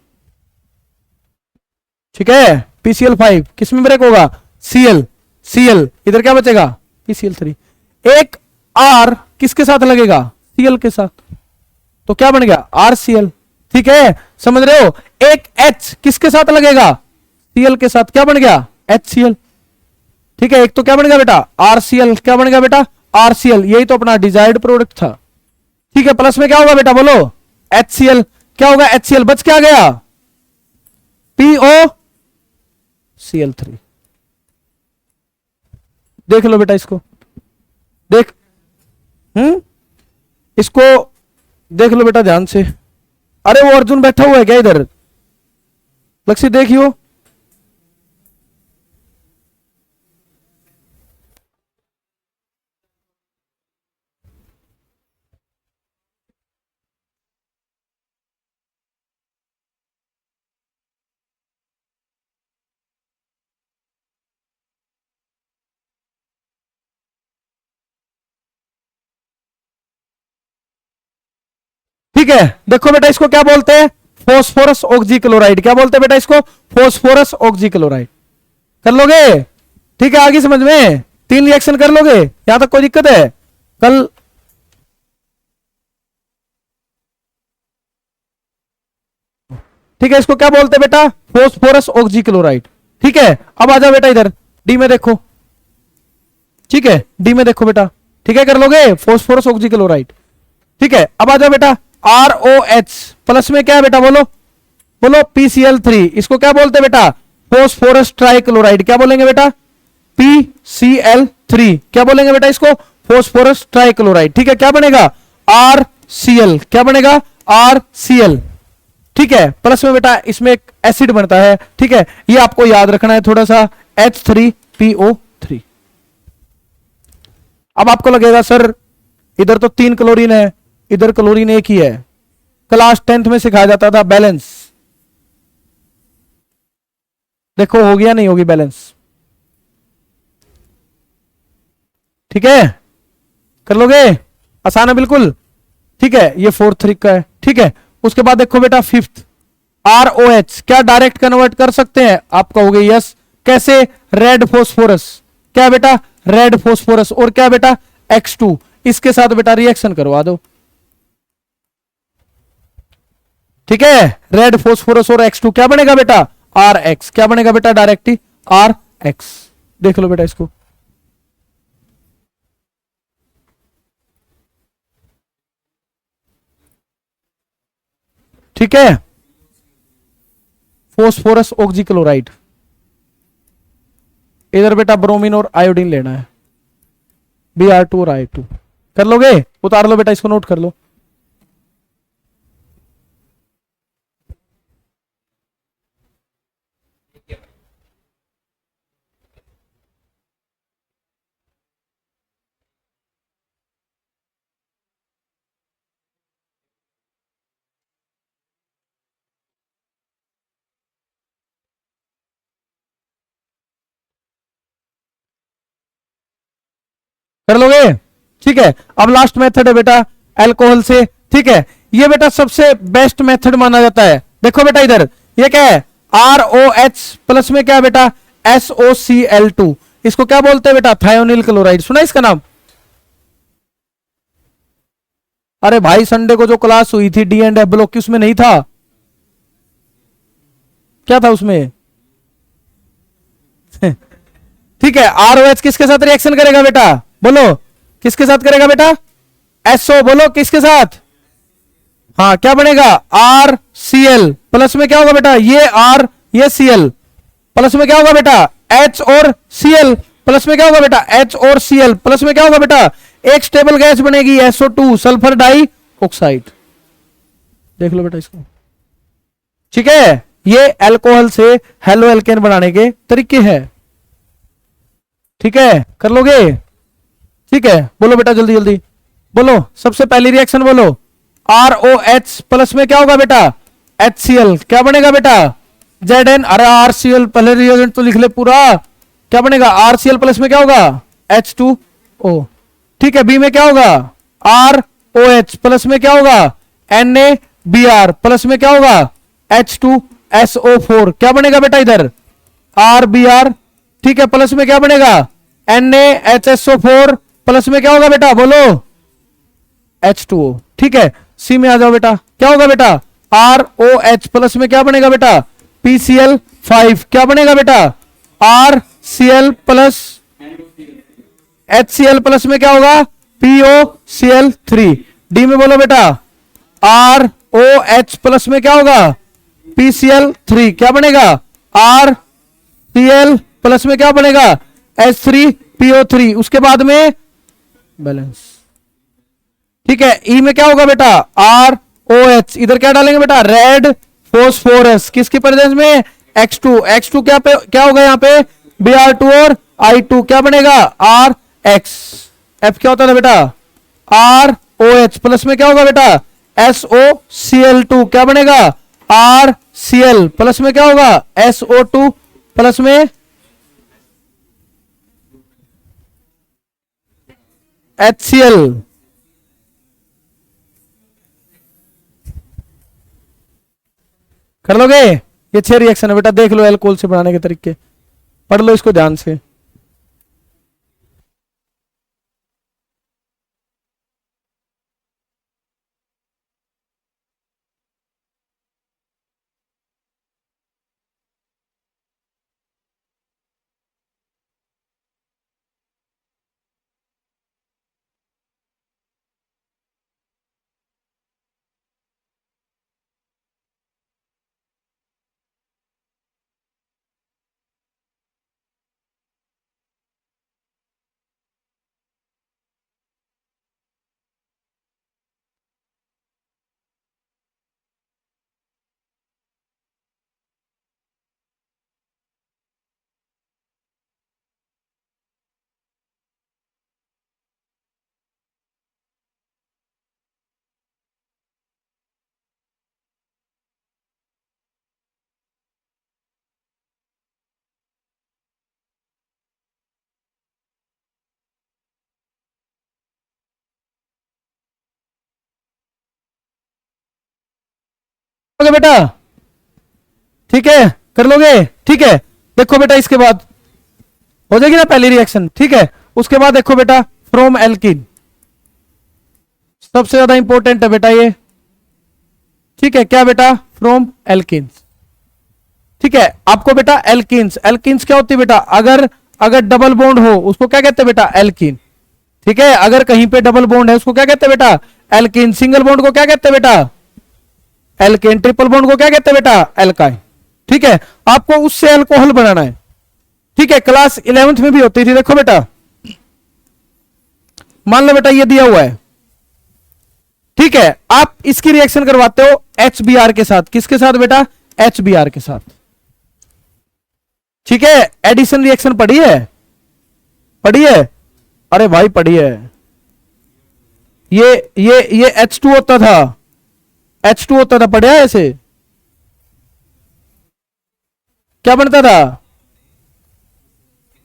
ठीक है। PCl5 किस में ब्रेक होगा, Cl इधर क्या बचेगा, PCl3। एक R किसके साथ लगेगा, Cl के साथ, तो क्या बन गया, RCl, ठीक है। समझ रहे हो, एक H किसके साथ लगेगा, Cl के साथ, क्या बन गया, HCl, ठीक है। एक तो क्या बन गया बेटा, RCl, क्या बन गया बेटा, RCl, यही तो अपना डिजायर्ड प्रोडक्ट था, ठीक है। प्लस में क्या होगा बेटा, बोलो, HCl, क्या होगा, HCl बच क्या गया, POCl3। देख लो बेटा इसको, देख, इसको देख लो बेटा ध्यान से। अरे वो अर्जुन बैठा हुआ है क्या इधर, लक्ष्य देखियो, ठीक है, देखो बेटा इसको क्या बोलते हैं, फोस्फोरस ऑक्सीक्लोराइड। क्या बोलते हैं बेटा इसको, फोस्फोरस ऑक्सीक्लोराइड। कर लोगे, ठीक है, आगे समझ में, 3 रिएक्शन कर लोगे, यहां तक कोई दिक्कत है कल। ठीक है, इसको क्या बोलते हैं बेटा, फोस्फोरस ऑक्सीक्लोराइड। ठीक है, अब आ जाओ बेटा इधर डी में देखो। ठीक है, डी में देखो बेटा, ठीक है, कर लोगे, फोस्फोरस ऑक्सीक्लोराइड। ठीक है, अब आ जाओ बेटा, ROH प्लस में क्या है बेटा, बोलो बोलो, PCl3। इसको क्या बोलते हैं बेटा, फोस्फोरस ट्राइक्लोराइड। क्या बोलेंगे बेटा, PCl3। क्या बोलेंगे बेटा इसको, फोस्फोरस ट्राइक्लोराइड। ठीक है, क्या बनेगा, RCl। क्या बनेगा, RCl। ठीक है, प्लस में बेटा इसमें एक एसिड बनता है। ठीक है, ये आपको याद रखना है थोड़ा सा, H3PO3। अब आपको लगेगा सर इधर तो 3 क्लोरीन है, इधर क्लोरीन एक ही है। क्लास 10th में सिखाया जाता था बैलेंस। देखो हो गया नहीं होगी बैलेंस। ठीक है, कर लोगे, आसान है बिल्कुल। ठीक है, ये 4th ट्रिक का है। ठीक है, उसके बाद देखो बेटा 5th, ROH। क्या डायरेक्ट कन्वर्ट कर सकते हैं, आप कहोगे यस। कैसे, रेड फोस्फोरस। क्या बेटा, रेड फोस्फोरस। और क्या बेटा, X2। इसके साथ बेटा रिएक्शन करवा दो। ठीक है, रेड फोस्फोरस और X2 क्या बनेगा बेटा, RX। क्या बनेगा बेटा, डायरेक्ट ही RX। देख लो बेटा इसको। ठीक है, फोस्फोरस ऑक्सीक्लोराइड। इधर बेटा ब्रोमीन और आयोडीन लेना है, Br2 और I2। कर लोगे, उतार लो बेटा इसको, नोट कर लो। कर लोगे, ठीक है। अब लास्ट मेथड है बेटा अल्कोहल से। ठीक है, ये बेटा सबसे बेस्ट मेथड माना जाता है। देखो बेटा इधर, ये क्या है, ROH प्लस में क्या है बेटा, SOCl2। इसको क्या बोलते हैं बेटा, थायोनिल क्लोराइड। सुना इसका नाम। अरे भाई संडे को जो क्लास हुई थी D&F ब्लॉक की, उसमें नहीं था, क्या था उसमें ठीक है, ROH किसके साथ रिएक्शन करेगा बेटा, बोलो किसके साथ करेगा बेटा, SO। बोलो किसके साथ, हाँ क्या बनेगा, RCl। प्लस में क्या होगा बेटा, ये R ये Cl। प्लस में क्या होगा बेटा, H और Cl। प्लस में क्या होगा बेटा, H और Cl। प्लस में क्या होगा बेटा, एक स्टेबल गैस बनेगी SO2, सल्फर डाई ऑक्साइड। देख लो बेटा इसको। ठीक है, ये अल्कोहल से हेलो एल्केन बनाने के तरीके हैं। ठीक है, कर लोगे, ठीक है, बोलो बेटा जल्दी जल्दी बोलो। सबसे पहली रिएक्शन बोलो, ROH प्लस में क्या होगा बेटा, HCl। क्या बनेगा बेटा, Zn। अरे RCl, पहले रिएजेंट तो लिख ले पूरा। क्या बनेगा, RCl प्लस में क्या होगा, H2O। ठीक है, बी में क्या होगा, ROH प्लस में क्या होगा, NaBr। प्लस में क्या होगा, H2SO4। क्या बनेगा बेटा इधर, RBr। ठीक है, प्लस में क्या बनेगा, NaHSO4। प्लस में क्या होगा बेटा, बोलो H2O। ठीक है, सी में आ जाओ बेटा, क्या होगा बेटा, ROH प्लस में क्या बनेगा बेटा, PCl5। क्या बनेगा बेटा, RCl प्लस HCl। प्लस में क्या होगा, POCl3। डी में बोलो बेटा, ROH प्लस में क्या होगा, PCl3। क्या बनेगा, RCl प्लस में क्या बनेगा, H3PO3। उसके बाद में बैलेंस। ठीक है, ई में क्या होगा बेटा, ROH। इधर क्या डालेंगे बेटा, रेड फोस्फोरस। किसकी प्रेजेंस में, X2। X2 क्या पे क्या होगा यहाँ पे, Br2 और I2। क्या बनेगा, RX। F क्या होता था बेटा, ROH। प्लस में क्या होगा बेटा, SOCl2। क्या बनेगा, RCl। प्लस में क्या होगा, SO2। प्लस में HCl। कर लोगे? ये 6 रिएक्शन है बेटा, देख लो एल्कोहल से बनाने के तरीके, पढ़ लो इसको ध्यान से। लोगे बेटा? ठीक है, कर लोगे? ठीक है, देखो बेटा इसके बाद हो जाएगी ना पहली रिएक्शन, ठीक है। उसके बाद देखो बेटा फ्रॉम एल्कीन, सबसे ज्यादा इंपॉर्टेंट है बेटा ये, ठीक है। क्या बेटा? फ्रॉम एल्कीन्स, ठीक है। आपको बेटा एल्कीन्स, एल्कीन्स क्या होती है बेटा? अगर अगर डबल बॉन्ड हो उसको क्या कहते हैं बेटा? एल्कीन, ठीक है। अगर कहीं पे डबल बॉन्ड है उसको क्या कहते हैं बेटा? एल्कीन। सिंगल बॉन्ड को क्या कहते हैं बेटा? एल्केन। ट्रिपल बॉन्ड को क्या कहते हैं बेटा? एल्काइन, ठीक है। आपको उससे अल्कोहल बनाना है, ठीक है। क्लास 11th में भी होती थी, देखो बेटा, मान लो बेटा ये दिया हुआ है, ठीक है। आप इसकी रिएक्शन करवाते हो HBr के साथ, किसके साथ बेटा? HBr के साथ, ठीक है। एडिशन रिएक्शन पढ़ी है? पढ़ी है? अरे भाई पढ़ी है। ये H2 होता था, H2 होता था, पढ़ा है ऐसे? क्या बनता था?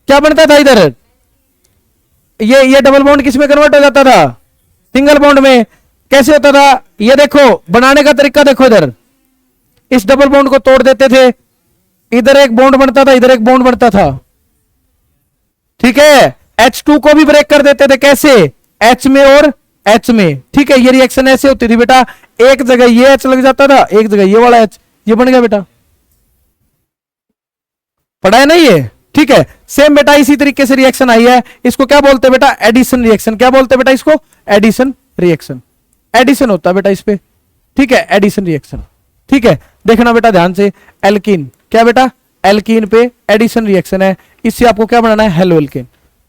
क्या बनता था इधर? ये डबल बॉन्ड किस में कन्वर्ट हो जाता था? सिंगल बॉन्ड में। कैसे होता था? ये देखो बनाने का तरीका देखो, इधर इस डबल बॉन्ड को तोड़ देते थे, इधर एक बॉन्ड बनता था, इधर एक बॉन्ड बनता था, ठीक है। H2 को भी ब्रेक कर देते थे, कैसे? H में और H में, ठीक है। ये रिएक्शन ऐसे होती थी बेटा, एक जगह ये H लग जाता था, एक जगह ये वाला H, ये बन गया बेटा। पढ़ा है ना ये? ठीक है। सेम बेटा इसी तरीके से रिएक्शन आई है, इसको क्या बोलते हैं बेटा? Addition reaction. क्या बोलते हैं बेटा इसको? Addition reaction. एडिशन होता है बेटा इस पे, ठीक है, एडिशन रिएक्शन, ठीक है। देखना बेटा ध्यान से, एल्कीन, क्या बेटा? एल्कीन पे एडिशन रिएक्शन है, इससे आपको क्या बनाना है? Hello alkene.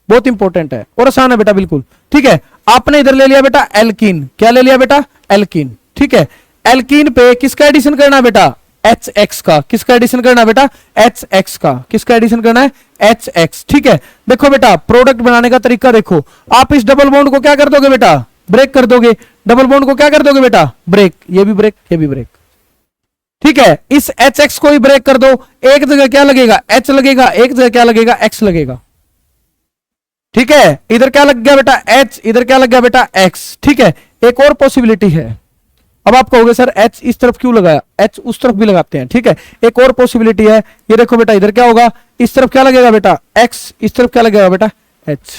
बहुत इंपॉर्टेंट है और आसान है बेटा, बिल्कुल, ठीक है। आपने इधर ले लिया बेटा एल्कीन, क्या ले लिया बेटा? एल्कीन, ठीक है। एल्कीन पे किसका एडिशन करना है बेटा? HX का। किसका एडिशन करना है बेटा? HX का। किसका एडिशन करना है? HX, ठीक है। देखो बेटा प्रोडक्ट बनाने का तरीका देखो, आप इस डबल बॉन्ड को क्या कर दोगे बेटा? ब्रेक कर दोगे। डबल बॉन्ड को क्या कर दोगे बेटा? ब्रेक। ये भी ब्रेक, ये भी ब्रेक, ठीक है। इस HX को ही ब्रेक कर दो, एक जगह क्या लगेगा? H लगेगा, एक जगह क्या लगेगा? X लगेगा, ठीक है। इधर क्या लग गया बेटा? H, इधर क्या लग गया बेटा? X, ठीक है। एक और पॉसिबिलिटी है, अब आप कहोगे सर H इस तरफ क्यों लगाया? H उस तरफ भी लगाते हैं, ठीक है। एक और पॉसिबिलिटी है, ये देखो बेटा, इधर क्या होगा? इस तरफ क्या लगेगा बेटा? X, इस तरफ क्या लगेगा बेटा? H,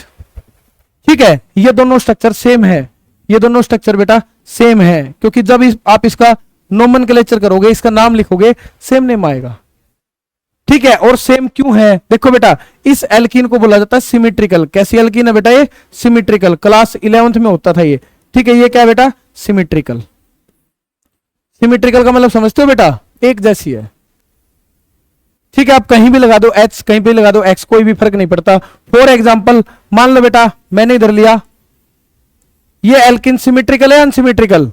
ठीक है। ये दोनों स्ट्रक्चर सेम है, ये दोनों स्ट्रक्चर बेटा सेम है, क्योंकि जब आप इसका नोमेनक्लेचर करोगे, इसका नाम लिखोगे, सेम नेम आएगा, ठीक है। और सेम क्यों है? देखो बेटा इस एल्कीन को बोला जाता है सिमेट्रिकल। कैसी एल्कीन है बेटा? ये सिमेट्रिकल, क्लास 11th में होता था ये, ठीक है। ये क्या बेटा? सिमेट्रिकल। सिमेट्रिकल का मतलब समझते हो बेटा? एक जैसी है, ठीक है। आप कहीं भी लगा दो H, कहीं भी लगा दो X, कोई भी फर्क नहीं पड़ता। फॉर एग्जाम्पल मान लो बेटा मैंने इधर लिया, ये एल्कीन सिमेट्रिकल है अनसिमेट्रिकल?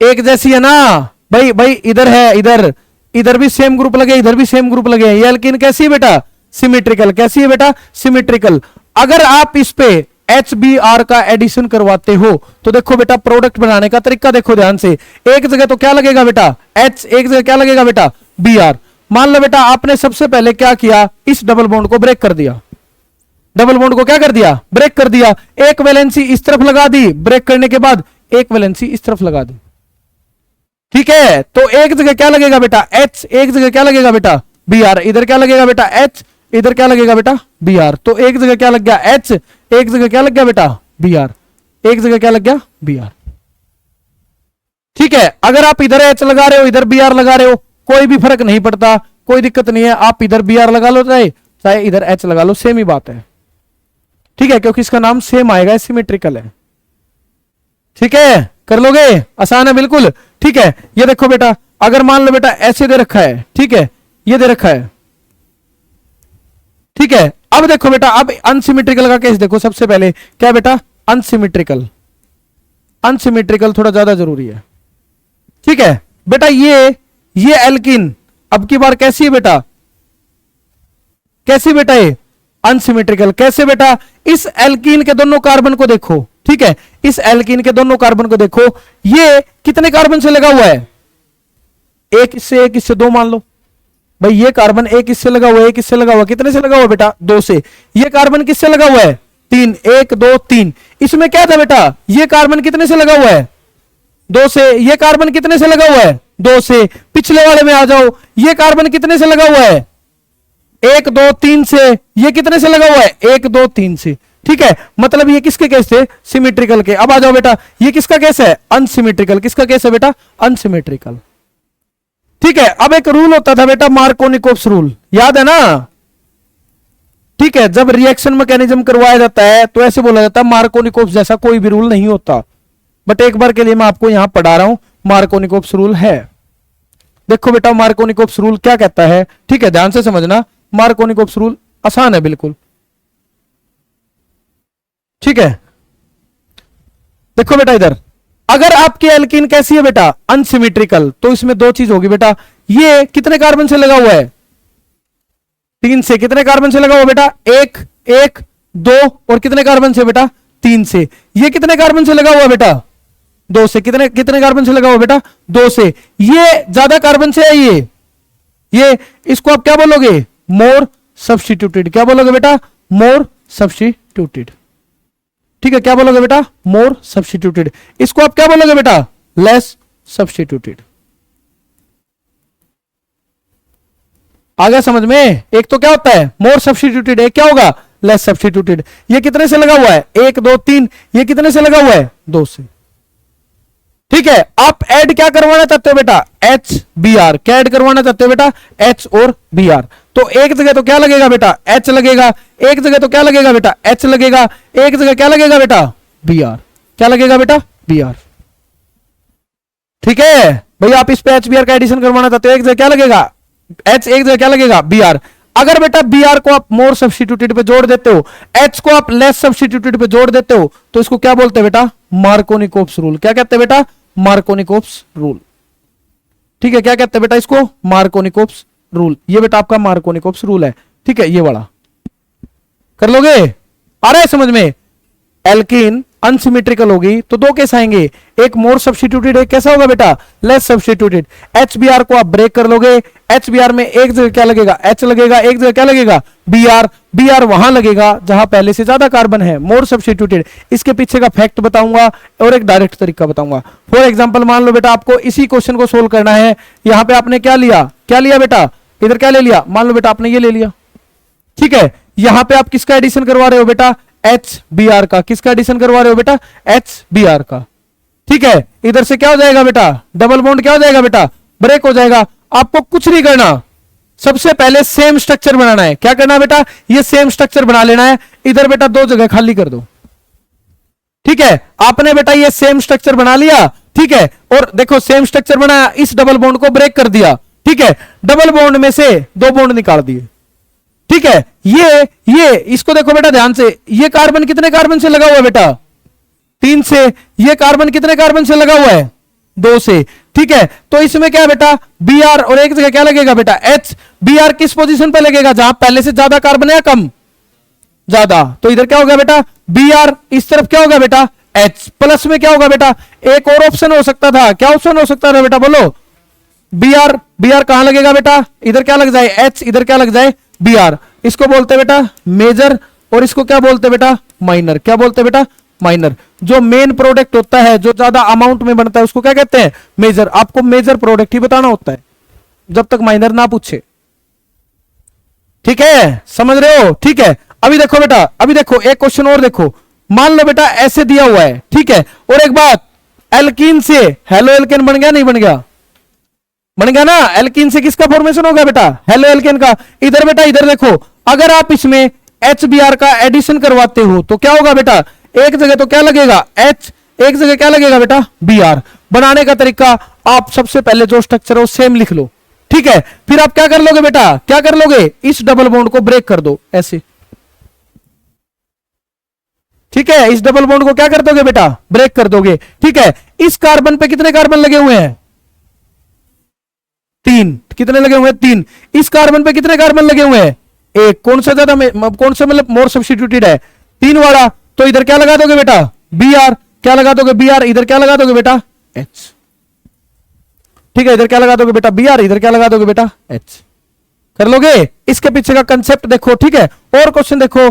एक जैसी है ना भाई, भाई इधर है, इधर इधर भी सेम ग्रुप लगे, इधर भी सेम ग्रुप लगे, ये एल्कीन कैसी है बेटा? सिमेट्रिकल। कैसी है बेटा? सिमेट्रिकल। अगर आप इस पे HBr का एडिशन करवाते हो तो देखो बेटा प्रोडक्ट बनाने का तरीका देखो ध्यान से, एक जगह तो क्या लगेगा बेटा? H, एक जगह क्या लगेगा बेटा? Br। मान लो बेटा आपने सबसे पहले क्या किया? इस डबल बॉन्ड को ब्रेक कर दिया, डबल बॉन्ड को क्या कर दिया? ब्रेक कर दिया। एक वैलेंसी इस तरफ लगा दी, ब्रेक करने के बाद एक वैलेंसी इस तरफ लगा दी, ठीक है, तो एक जगह क्या लगेगा बेटा H, एक जगह क्या लगेगा बेटा Br, इधर क्या लगेगा बेटा H, इधर क्या लगेगा बेटा Br, तो एक जगह क्या लग गया H, एक जगह क्या लग गया बेटा Br, एक जगह क्या लग गया Br। ठीक है, अगर आप इधर H लगा रहे हो इधर Br लगा रहे हो कोई भी फर्क नहीं पड़ता, कोई दिक्कत नहीं है, आप इधर Br लगा लो चाहे इधर H लगा लो, सेम ही बात है। ठीक है, क्योंकि इसका नाम सेम आएगा, सिमेट्रिकल है। ठीक है, कर लोगे, आसान है बिल्कुल। ठीक है, ये देखो बेटा, अगर मान लो बेटा ऐसे दे रखा है, ठीक है, ये दे रखा है, ठीक है, अब देखो बेटा, अब अनसिमेट्रिकल का केस देखो। सबसे पहले क्या बेटा, अनसिमेट्रिकल, अनसिमेट्रिकल थोड़ा ज्यादा जरूरी है। ठीक है बेटा, ये एल्किन अब की बार कैसी है बेटा, कैसी बेटा ये अनसिमेट्रिकल। कैसे बेटा, इस एल्कीन के दोनों कार्बन को देखो, ठीक है, इस एल्कीन के दोनों कार्बन को देखो, ये कितने कार्बन से लगा हुआ है, एक इससे दो मान लो भाई, ये कार्बन एक इससे लगा हुआ है, एक इससे लगा हुआ, कितने से लगा हुआ बेटा, दो से। ये कार्बन किससे लगा हुआ है, तीन, एक दो तीन। इसमें क्या था बेटा, ये कार्बन कितने से लगा हुआ है, दो से। ये कार्बन कितने से लगा हुआ है, दो से। पिछले वाले में आ जाओ, ये कार्बन कितने से लगा हुआ है, एक दो तीन से। ये कितने से लगा हुआ है, एक दो तीन से। ठीक है, मतलब ये किसके केस थे, सिमेट्रिकल के। अब आ जाओ बेटा, ये किसका केस है, अनसिमेट्रिकल। किसका केस है बेटा, अनसिमेट्रिकल। ठीक है, अब एक रूल होता था बेटा, मार्कोनिकोव्स रूल, याद है ना। ठीक है, जब रिएक्शन मैकेनिज्म करवाया जाता है तो ऐसे बोला जाता है मार्कोनिकोव्स जैसा कोई भी रूल नहीं होता। बट एक बार के लिए मैं आपको यहां पढ़ा रहा हूं, मार्कोनिकोव्स रूल है। देखो बेटा, मार्कोनिकोव्स रूल क्या कहता है, ठीक है, ध्यान से समझना। मार्कोनिकोव्स रूल आसान है बिल्कुल। ठीक है, देखो बेटा इधर, अगर आपकी एल्कीन कैसी है बेटा, अनसिमेट्रिकल, तो इसमें दो चीज होगी बेटा। ये कितने कार्बन से लगा हुआ है, तीन से। कितने कार्बन से लगा हुआ बेटा, एक, एक, दो, और कितने कार्बन से बेटा, तीन से। ये कितने कार्बन से लगा हुआ बेटा, दो से। कितने कितने कार्बन से लगा हुआ बेटा, दो से। ये ज्यादा कार्बन से है ये इसको आप क्या बोलोगे, मोर सब्स्टिट्यूटेड। क्या बोलोगे बेटा, मोर सब्स्टिट्यूटेड। ठीक है, क्या बोलोगे बेटा, मोर सब्स्टिट्यूटेड। इसको आप क्या बोलोगे बेटा, लेस सब्स्टिट्यूटेड। आ गया समझ में। एक तो क्या होता है मोर सब्स्टिट्यूटेड, एक क्या होगा, लेस सब्स्टिट्यूटेड। ये कितने से लगा हुआ है, एक दो तीन। ये कितने से लगा हुआ है, दो से। ठीक है, आप ऐड क्या करवाना चाहते हो बेटा, एच बी आर। क्या ऐड करवाना चाहते हो बेटा, एच और बी आर। तो एक जगह तो क्या लगेगा बेटा, एच लगेगा। एक जगह तो क्या लगेगा बेटा, एच लगेगा। एक जगह क्या लगेगा बेटा, बी आर। क्या लगेगा बेटा, बी आर। ठीक है भाई, आप इस पे एच बी आर का एडिशन करवाना चाहते हो, एक जगह क्या लगेगा, एच, एक जगह क्या लगेगा, बी आर। अगर बेटा बी आर को आप मोर सब्स्टिट्यूटेड पे जोड़ देते हो, एच को आप लेस सब्स्टिट्यूटेड पे जोड़ देते हो, तो इसको क्या बोलते हैं बेटा, मार्कोनिकोव्स रूल। क्या कहते हैं बेटा, मार्कोनिकोव्स रूल। ठीक है, क्या कहते हैं बेटा इसको, मार्कोनिकोव्स रूल। ये बेटा आपका मार्कोनिकोव्स रूल है। ठीक है, ये वाला कर लोगे, आ रहा है समझ में। एल्कीन अनसिमेट्रिकल होगी तो दो केस आएंगे, एक मोर सब्स्टिट्यूटेड, एक कैसा होगा बेटा, लेस सब्स्टिट्यूटेड। एचबीआर को आप ब्रेक कर लोगे, एचबीआर में एक जगह क्या लगेगा, एच लगेगा, एक जगह क्या लगेगा, बीआर। बीआर वहां लगेगा जहां पहले से ज्यादा कार्बन है, मोर सब्स्टिट्यूटेड। इसके पीछे का फैक्ट बताऊंगा और एक डायरेक्ट तरीका बताऊंगा। फॉर एग्जाम्पल मान लो बेटा आपको इसी क्वेश्चन को सोल्व करना है। यहां पे आपने क्या लिया, क्या लिया बेटा, इधर क्या ले लिया, मान लो बेटा आपने ये ले लिया। ठीक है, यहां पे आप किसका एडिशन करवा रहे हो बेटा, एच बी आर का। किसका एडिशन करवा रहे हो बेटा, एच बी आर का। ठीक है, इधर से क्या हो जाएगा बेटा, डबल बॉन्ड क्या हो जाएगा बेटा, ब्रेक हो जाएगा। आपको कुछ नहीं करना, सबसे पहले सेम स्ट्रक्चर बनाना है। क्या करना बेटा, ये सेम स्ट्रक्चर बना लेना है। इधर बेटा दो जगह खाली कर दो। ठीक है, आपने बेटा ये सेम स्ट्रक्चर बना लिया। ठीक है, और देखो सेम स्ट्रक्चर बनाया, इस डबल बॉन्ड को ब्रेक कर दिया। ठीक है, डबल बॉन्ड में से दो बॉन्ड निकाल दिए। ठीक है, ये इसको देखो बेटा ध्यान से, ये कार्बन कितने कार्बन से लगा हुआ है बेटा, तीन से। ये कार्बन कितने कार्बन से लगा हुआ है, दो से। ठीक है, तो इसमें क्या है बेटा, बी आर, और एक जगह क्या लगेगा बेटा, एच। बी आर किस पोजीशन पे लगेगा, जहां पहले से ज्यादा कार्बन है या कम, ज्यादा। तो इधर क्या होगा बेटा, बी आर। इस तरफ क्या होगा बेटा, एच। प्लस में क्या होगा बेटा, एक और ऑप्शन हो सकता था। क्या ऑप्शन हो सकता था बेटा, बोलो। बी आर, बी आर कहां लगेगा बेटा, इधर क्या लग जाए, एच, इधर क्या लग जाए, बी आर। इसको बोलते हैं बेटा मेजर, और इसको क्या बोलते हैं बेटा, माइनर। क्या बोलते हैं बेटा, माइनर। जो मेन प्रोडक्ट होता है, जो ज्यादा अमाउंट में बनता है, उसको क्या कहते हैं? मेजर। आपको मेजर प्रोडक्ट ही बताना होता है जब तक माइनर ना पूछे। ठीक है, समझ रहे हो? ठीक है, अभी देखो बेटा, अभी देखो एक क्वेश्चन और देखो। मान लो बेटा ऐसे दिया हुआ है, ठीक है, और एक बात, एल्कीन से हेलो एल्केन बन गया नहीं बन गया? बन गया ना। एल्कीन से किसका फॉर्मेशन हो गया बेटा? हेलो एल्केन का। इधर बेटा, इधर देखो, अगर आप इसमें HBr का एडिशन करवाते हो तो क्या होगा बेटा? एक जगह तो क्या लगेगा? H, एक जगह क्या लगेगा बेटा? Br। बनाने का तरीका, आप सबसे पहले जो स्ट्रक्चर है वो सेम लिख लो, ठीक है, फिर आप क्या कर लोगे बेटा? क्या कर लोगे? इस डबल बॉन्ड को ब्रेक कर दो ऐसे, ठीक है, इस डबल बॉन्ड को क्या कर दोगे बेटा? ब्रेक कर दोगे, ठीक है। इस कार्बन पे कितने कार्बन लगे हुए हैं? 3। कितने लगे हुए हैं? 3। इस कार्बन पे कितने कार्बन लगे हुए हैं? 1। कौन सा ज्यादा, कौन सा मतलब मोर सब्स्टिट्यूटेड है? 3 वाला। तो इधर क्या लगा दोगे बेटा? Br। क्या लगा दोगे? Br। इधर क्या लगा दोगे बेटा? H। ठीक है, इधर क्या लगा दोगे बेटा? Br। इधर क्या लगा दोगे बेटा? H। कर लोगे? इसके पीछे का कंसेप्ट देखो, ठीक है। और क्वेश्चन देखो,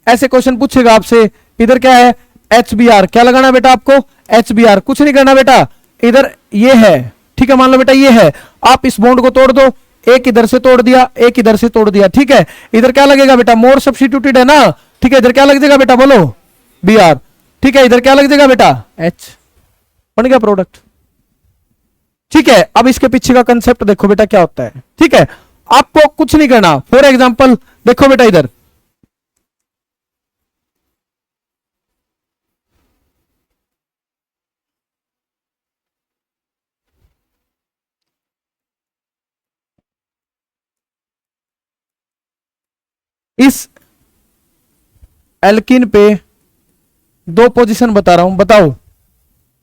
ऐसे क्वेश्चन पूछेगा आपसे, इधर क्या है? HBr। क्या लगाना बेटा आपको? HBr। कुछ नहीं करना बेटा, इधर ये है, ठीक है, मान लो बेटा ये है, आप इस बॉन्ड को तोड़ दो, एक इधर से तोड़ दिया, एक इधर से तोड़ दिया, ठीक है। इधर क्या लगेगा बेटा? मोर सब्स्टिट्यूटेड है ना, ठीक है, इधर क्या लग जाएगा बेटा? बोलो, Br। ठीक है, इधर क्या लग जाएगा बेटा? H। बन गया प्रोडक्ट, ठीक है। अब इसके पीछे का कंसेप्ट देखो बेटा क्या होता है, ठीक है। आपको कुछ नहीं करना। फॉर एग्जाम्पल देखो बेटा, इधर इस एल्किन पे 2 पोजीशन बता रहा हूं, बताओ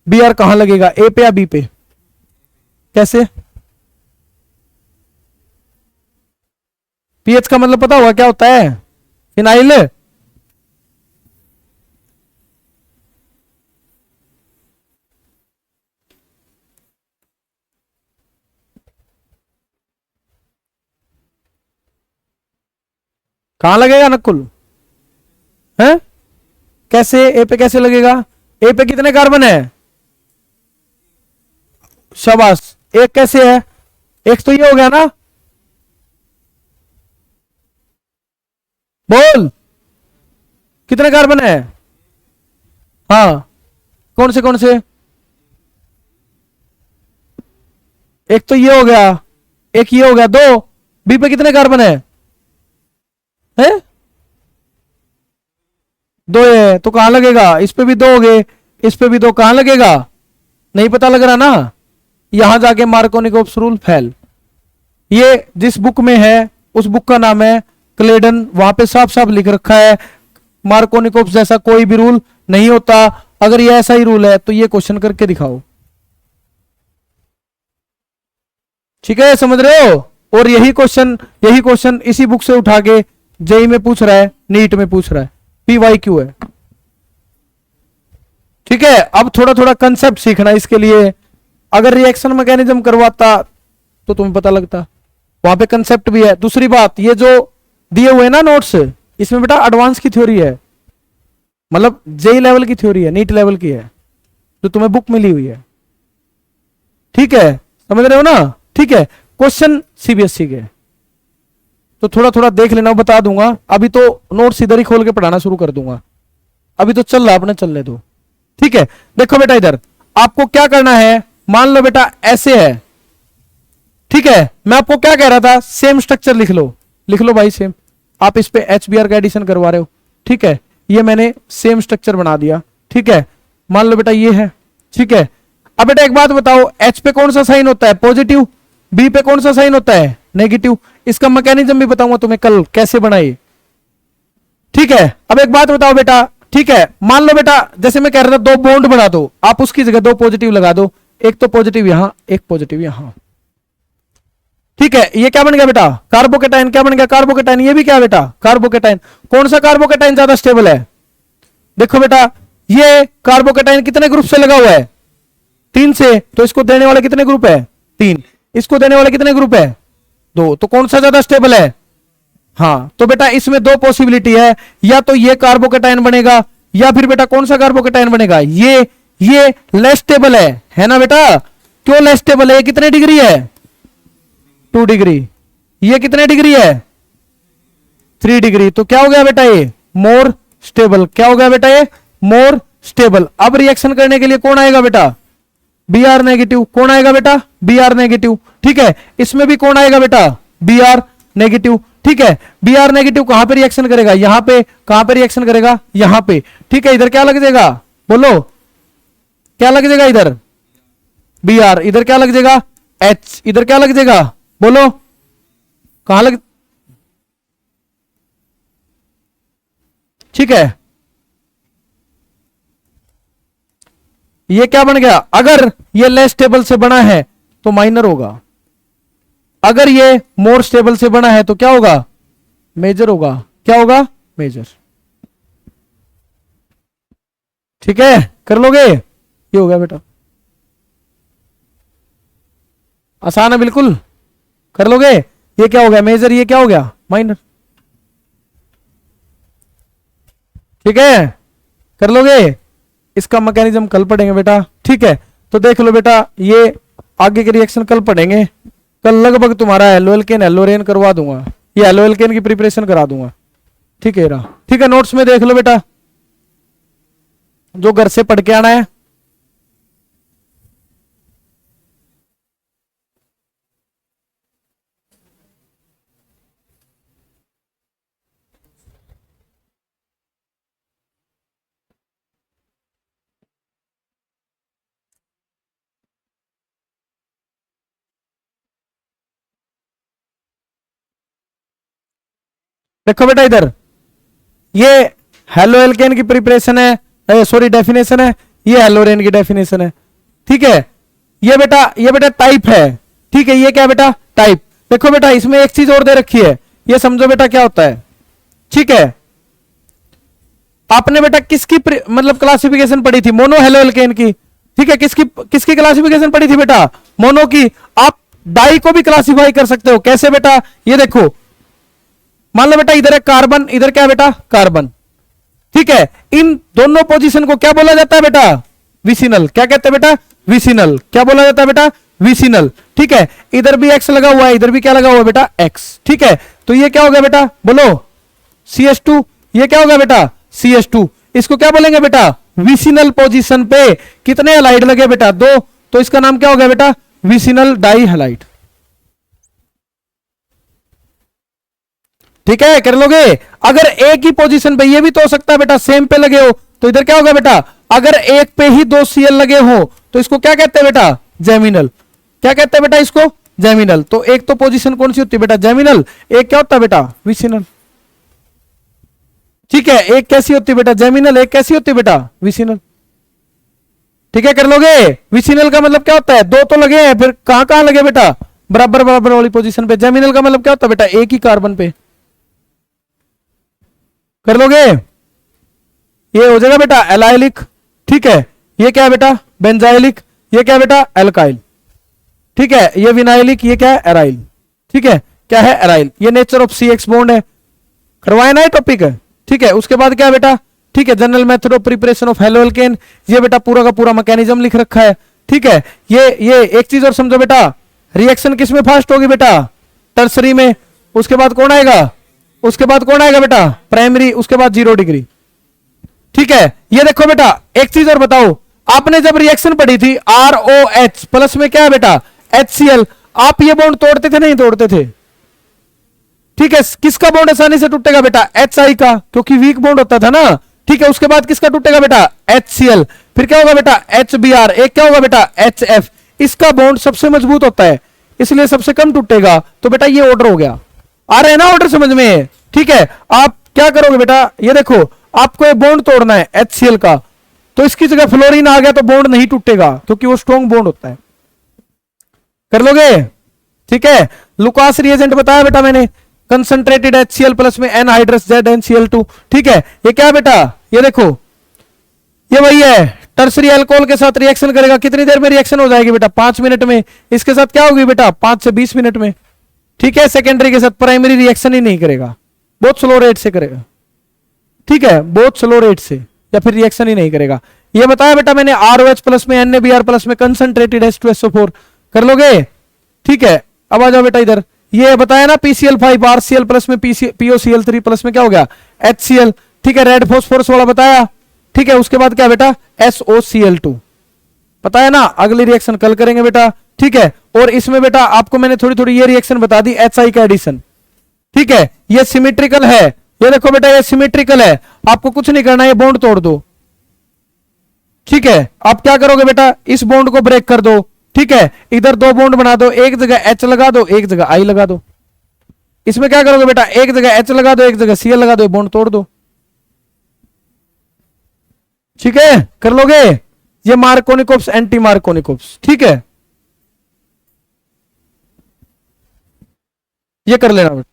Br कहां लगेगा? ए पे या बी पे? कैसे? पीएच का मतलब पता होगा क्या होता है? फिनाइल। कहां लगेगा नकुल? है कैसे? ए पे कैसे लगेगा? ए पे कितने कार्बन है? शाबाश। एक कैसे है? एक तो ये हो गया ना, बोल कितने कार्बन है? हाँ, कौन से कौन से? एक तो ये हो गया, एक ये हो गया, 2। बी पे कितने कार्बन है? हैं? 2 है तो कहां लगेगा? इस पे भी 2 हो गए, इस पे भी 2, कहां लगेगा? नहीं पता लग रहा ना, यहां जाके मार्कोनिकोव्स रूल फेल। ये जिस बुक में है उस बुक का नाम है क्लेडन, वहां पे साफ साफ लिख रखा है मार्कोनिकोव्स जैसा कोई भी रूल नहीं होता। अगर ये ऐसा ही रूल है तो ये क्वेश्चन करके दिखाओ, ठीक है, समझ रहे हो? और यही क्वेश्चन इसी बुक से उठा के जेई में पूछ रहा है, नीट में पूछ रहा है, PYQ है, ठीक है। अब थोड़ा थोड़ा कंसेप्ट सीखना इसके लिए। अगर रिएक्शन मैकेनिज्म करवाता तो तुम्हें पता लगता, वहां पे कंसेप्ट भी है। दूसरी बात, ये जो दिए हुए ना नोट्स, इसमें बेटा एडवांस की थ्योरी है, मतलब जेई लेवल की थ्योरी है, नीट लेवल की है, जो तुम्हें बुक मिली हुई है, ठीक है, समझ रहे हो ना? ठीक है। क्वेश्चन सीबीएसई के, तो थोड़ा थोड़ा देख लेना, बता दूंगा। अभी तो नोट्स इधर ही खोल के पढ़ाना शुरू कर दूंगा, अभी तो चल रहा, अपने चलने दो, ठीक है। देखो बेटा, इधर आपको क्या करना है, मान लो बेटा ऐसे है, ठीक है। मैं आपको क्या कह रहा था, सेम स्ट्रक्चर लिख लो भाई, सेम। आप इस पे HBr का एडिशन करवा रहे हो, ठीक है, ये मैंने सेम स्ट्रक्चर बना दिया, ठीक है। मान लो बेटा ये है, ठीक है। अब बेटा एक बात बताओ, H पे कौन सा साइन होता है? पॉजिटिव। बी पे कौन सा साइन होता है? नेगेटिव। इसका मैकेनिज्म भी बताऊंगा तुम्हें कल कैसे बनाए, ठीक है। अब एक बात बताओ बेटा, ठीक है, मान लो बेटा जैसे मैं कह रहा था 2 बॉन्ड बना दो, आप उसकी जगह 2 पॉजिटिव लगा दो, एक तो पॉजिटिव यहां, एक पॉजिटिव यहां, ठीक है। ये क्या बन गया बेटा? कार्बोकेटाइन। क्या बन गया? कार्बोकेटाइन। ये भी क्या बेटा? कार्बोकेटाइन। कौन सा कार्बोकेटाइन ज्यादा स्टेबल है? देखो बेटा, ये कार्बोकेटाइन कितने ग्रुप से लगा हुआ है? 3 से। तो इसको देने वाले कितने ग्रुप है? 3। इसको देने वाले कितने ग्रुप है? 2। तो कौन सा ज्यादा स्टेबल है? हाँ, तो बेटा इसमें 2 पॉसिबिलिटी है, या तो ये कार्बोकेटाइन बनेगा या फिर बेटा कौन सा कार्बोकेटायन बनेगा, ये लेस स्टेबल है ना बेटा। क्यों लेस स्टेबल है, कितने डिग्री है 2 डिग्री, ये कितने डिग्री है 3 डिग्री, तो क्या हो गया बेटा ये मोर स्टेबल, क्या हो गया बेटा ये मोर स्टेबल। अब रिएक्शन करने के लिए कौन आएगा बेटा Br नेगेटिव, कौन आएगा बेटा Br नेगेटिव, ठीक है। इसमें भी कौन आएगा बेटा Br नेगेटिव, ठीक है। Br नेगेटिव कहां पे रिएक्शन करेगा, यहां पे, कहां पे रिएक्शन करेगा यहां पे, ठीक है। इधर क्या लग जाएगा बोलो, क्या लग जाएगा इधर Br, इधर क्या लग जाएगा H, इधर क्या लग जाएगा बोलो, कहां लग, ठीक है। ये क्या बन गया, अगर ये लेस स्टेबल से बना है तो माइनर होगा, अगर ये मोर स्टेबल से बना है तो क्या होगा मेजर होगा, क्या होगा मेजर, ठीक है। कर लोगे, ये हो गया बेटा, आसान है बिल्कुल, कर लोगे। ये क्या हो गया मेजर, ये क्या हो गया माइनर, ठीक है। कर लोगे, इसका मैकेनिज्म कल पढ़ेंगे बेटा, ठीक है। तो देख लो बेटा, ये आगे के रिएक्शन कल पढ़ेंगे, कल लगभग तुम्हारा एलोएल्केन एलोरेन करवा दूंगा, ये एलोएल्केन की प्रिपरेशन करा दूंगा, ठीक है। ठीक है, नोट्स में देख लो बेटा, जो घर से पढ़ के आना है। देखो बेटा इधर, ये हेलोएल्केन की प्रिपरेशन है, सॉरी डेफिनेशन है, ये हेलोरेन की डेफिनेशन है, ठीक है। ये बेटा टाइप है, ठीक है। ये क्या बेटा टाइप। देखो बेटा इसमें एक चीज और दे रखी है, ये समझो बेटा क्या होता है, ठीक है। आपने बेटा किसकी मतलब क्लासिफिकेशन पढ़ी थी, मोनो हेलोएल्केन की, ठीक है। किसकी क्लासिफिकेशन पढ़ी थी बेटा मोनो की। आप डाई को भी क्लासिफाई कर सकते हो, कैसे बेटा, ये देखो, मान लो बेटा इधर है कार्बन, इधर क्या है बेटा कार्बन, ठीक है। इन दोनों पोजीशन को क्या बोला जाता है बेटा विसिनल, क्या कहते हैं बेटा विसिनल, क्या बोला जाता है बेटा विसिनल, ठीक है। इधर भी एक्स लगा हुआ है, इधर भी क्या लगा हुआ है बेटा एक्स, ठीक है। तो ये क्या हो गया बेटा बोलो CH2, ये क्या होगा बेटा CH2। इसको क्या बोलेंगे बेटा विसिनल पोजीशन पे कितने हैलाइड लगे बेटा 2, तो इसका नाम क्या हो गया बेटा विसिनल डाई हैलाइड, ठीक है। कर लोगे। अगर एक ही पोजीशन पे, ये भी तो हो सकता है बेटा सेम पे लगे हो, तो इधर क्या होगा बेटा, अगर एक पे ही 2 Cl लगे हो तो इसको क्या कहते हैं बेटा जेमिनल, क्या कहते हैं बेटा इसको जेमिनल। तो एक तो पोजीशन कौन सी होती है बेटा जेमिनल, एक क्या होता है बेटा विसिनल, ठीक है। एक कैसी होती है बेटा जेमिनल, एक कैसी होती है बेटा विसिनल, ठीक है। कर लोगे। विसिनल का मतलब क्या होता है, 2 तो लगे हैं, फिर कहां कहां लगे बेटा बराबर बराबर वाली पोजीशन पे। जेमिनल का मतलब क्या होता है बेटा एक ही कार्बन पे, कर लोगे। ये हो जाएगा बेटा एलाइलिक, ठीक है। ये क्या है बेटा बेंजाइलिक, ये क्या है बेटा एल्काइल, ठीक है। ये विनाइलिक, ये क्या है एराइल, ठीक है। क्या है एराइल, ये नेचर ऑफ CX बॉन्ड है, करवाया ना ये टॉपिक है, ठीक है। उसके बाद क्या है बेटा, ठीक है general method of preparation of haloalkane, ये बेटा पूरा का पूरा मैकेनिज्म लिख रखा है, ठीक है। ये एक चीज और समझो बेटा, रिएक्शन किस में फास्ट होगी बेटा टर्सरी में, उसके बाद कौन आएगा, उसके बाद कौन आएगा बेटा प्राइमरी, उसके बाद 0 डिग्री, ठीक है। ये देखो बेटा एक चीज और बताओ, आपने जब रिएक्शन पढ़ी थी ROH प्लस में क्या है बेटा HCl, आप ये बॉन्ड तोड़ते थे नहीं तोड़ते थे, ठीक है। किसका बॉन्ड आसानी से टूटेगा बेटा HI का, क्योंकि वीक बॉन्ड होता था ना, ठीक है। उसके बाद किसका टूटेगा बेटा HCl, फिर क्या होगा बेटा HBr, एक क्या होगा बेटा HF, इसका बॉन्ड सबसे मजबूत होता है इसलिए सबसे कम टूटेगा। तो बेटा ये ऑर्डर हो गया, आ रहे हैं ना ऑर्डर समझ में, ठीक है। आप क्या करोगे बेटा, ये देखो आपको ये बॉन्ड तोड़ना है HCl का, तो इसकी जगह फ्लोरीन आ गया तो बॉन्ड नहीं टूटेगा क्योंकि वो स्ट्रॉन्ग बॉन्ड होता है, कर लोगे, ठीक है। लुकास रिएजेंट बताया बेटा मैंने, कंसंट्रेटेड HCl प्लस में एनहाइड्रस ZnCl2, ठीक है। ये क्या बेटा, ये देखो ये वही है, टर्सरी अल्कोहल के साथ रिएक्शन करेगा, कितनी देर में रिएक्शन हो जाएगी बेटा 5 मिनट में, इसके साथ क्या होगी बेटा 5 से 20 मिनट में, ठीक है। सेकेंडरी के साथ प्राइमरी रिएक्शन ही नहीं करेगा, बहुत स्लो रेट से करेगा, ठीक है, बहुत स्लो रेट से, या फिर रिएक्शन ही नहीं करेगा। ये बताया बेटा मैंने ROH प्लस में NaBr प्लस में कंसंट्रेटेड H2SO4 कर लोगे, ठीक है। अब आ जाओ बेटा इधर, ये बताया ना PCl5 RCl प्लस में POCl3 प्लस में क्या हो गया HCl, ठीक है। रेड फॉस्फोरस वाला बताया, ठीक है। उसके बाद क्या बेटा SOCl2 बताया ना, अगली रिएक्शन कल करेंगे बेटा, ठीक है। और इसमें बेटा आपको मैंने थोड़ी थोड़ी ये रिएक्शन बता दी HI का एडिशन, ठीक है। ये सिमेट्रिकल है, ये देखो बेटा ये सिमेट्रिकल है, आपको कुछ नहीं करना, ये बॉन्ड तोड़ दो, ठीक है। आप क्या करोगे बेटा, इस बॉन्ड को ब्रेक कर दो, ठीक है। इधर दो बॉन्ड बना दो, एक जगह H लगा दो, एक जगह I लगा दो। इसमें क्या करोगे बेटा, एक जगह H लगा दो, एक जगह Cl लगा दो, बॉन्ड तोड़ दो, ठीक है। कर लोगे, ये मार्कोनिकोप्स एंटी मार्कोनिकोप्स, ठीक है। ये कर लेना बेटा।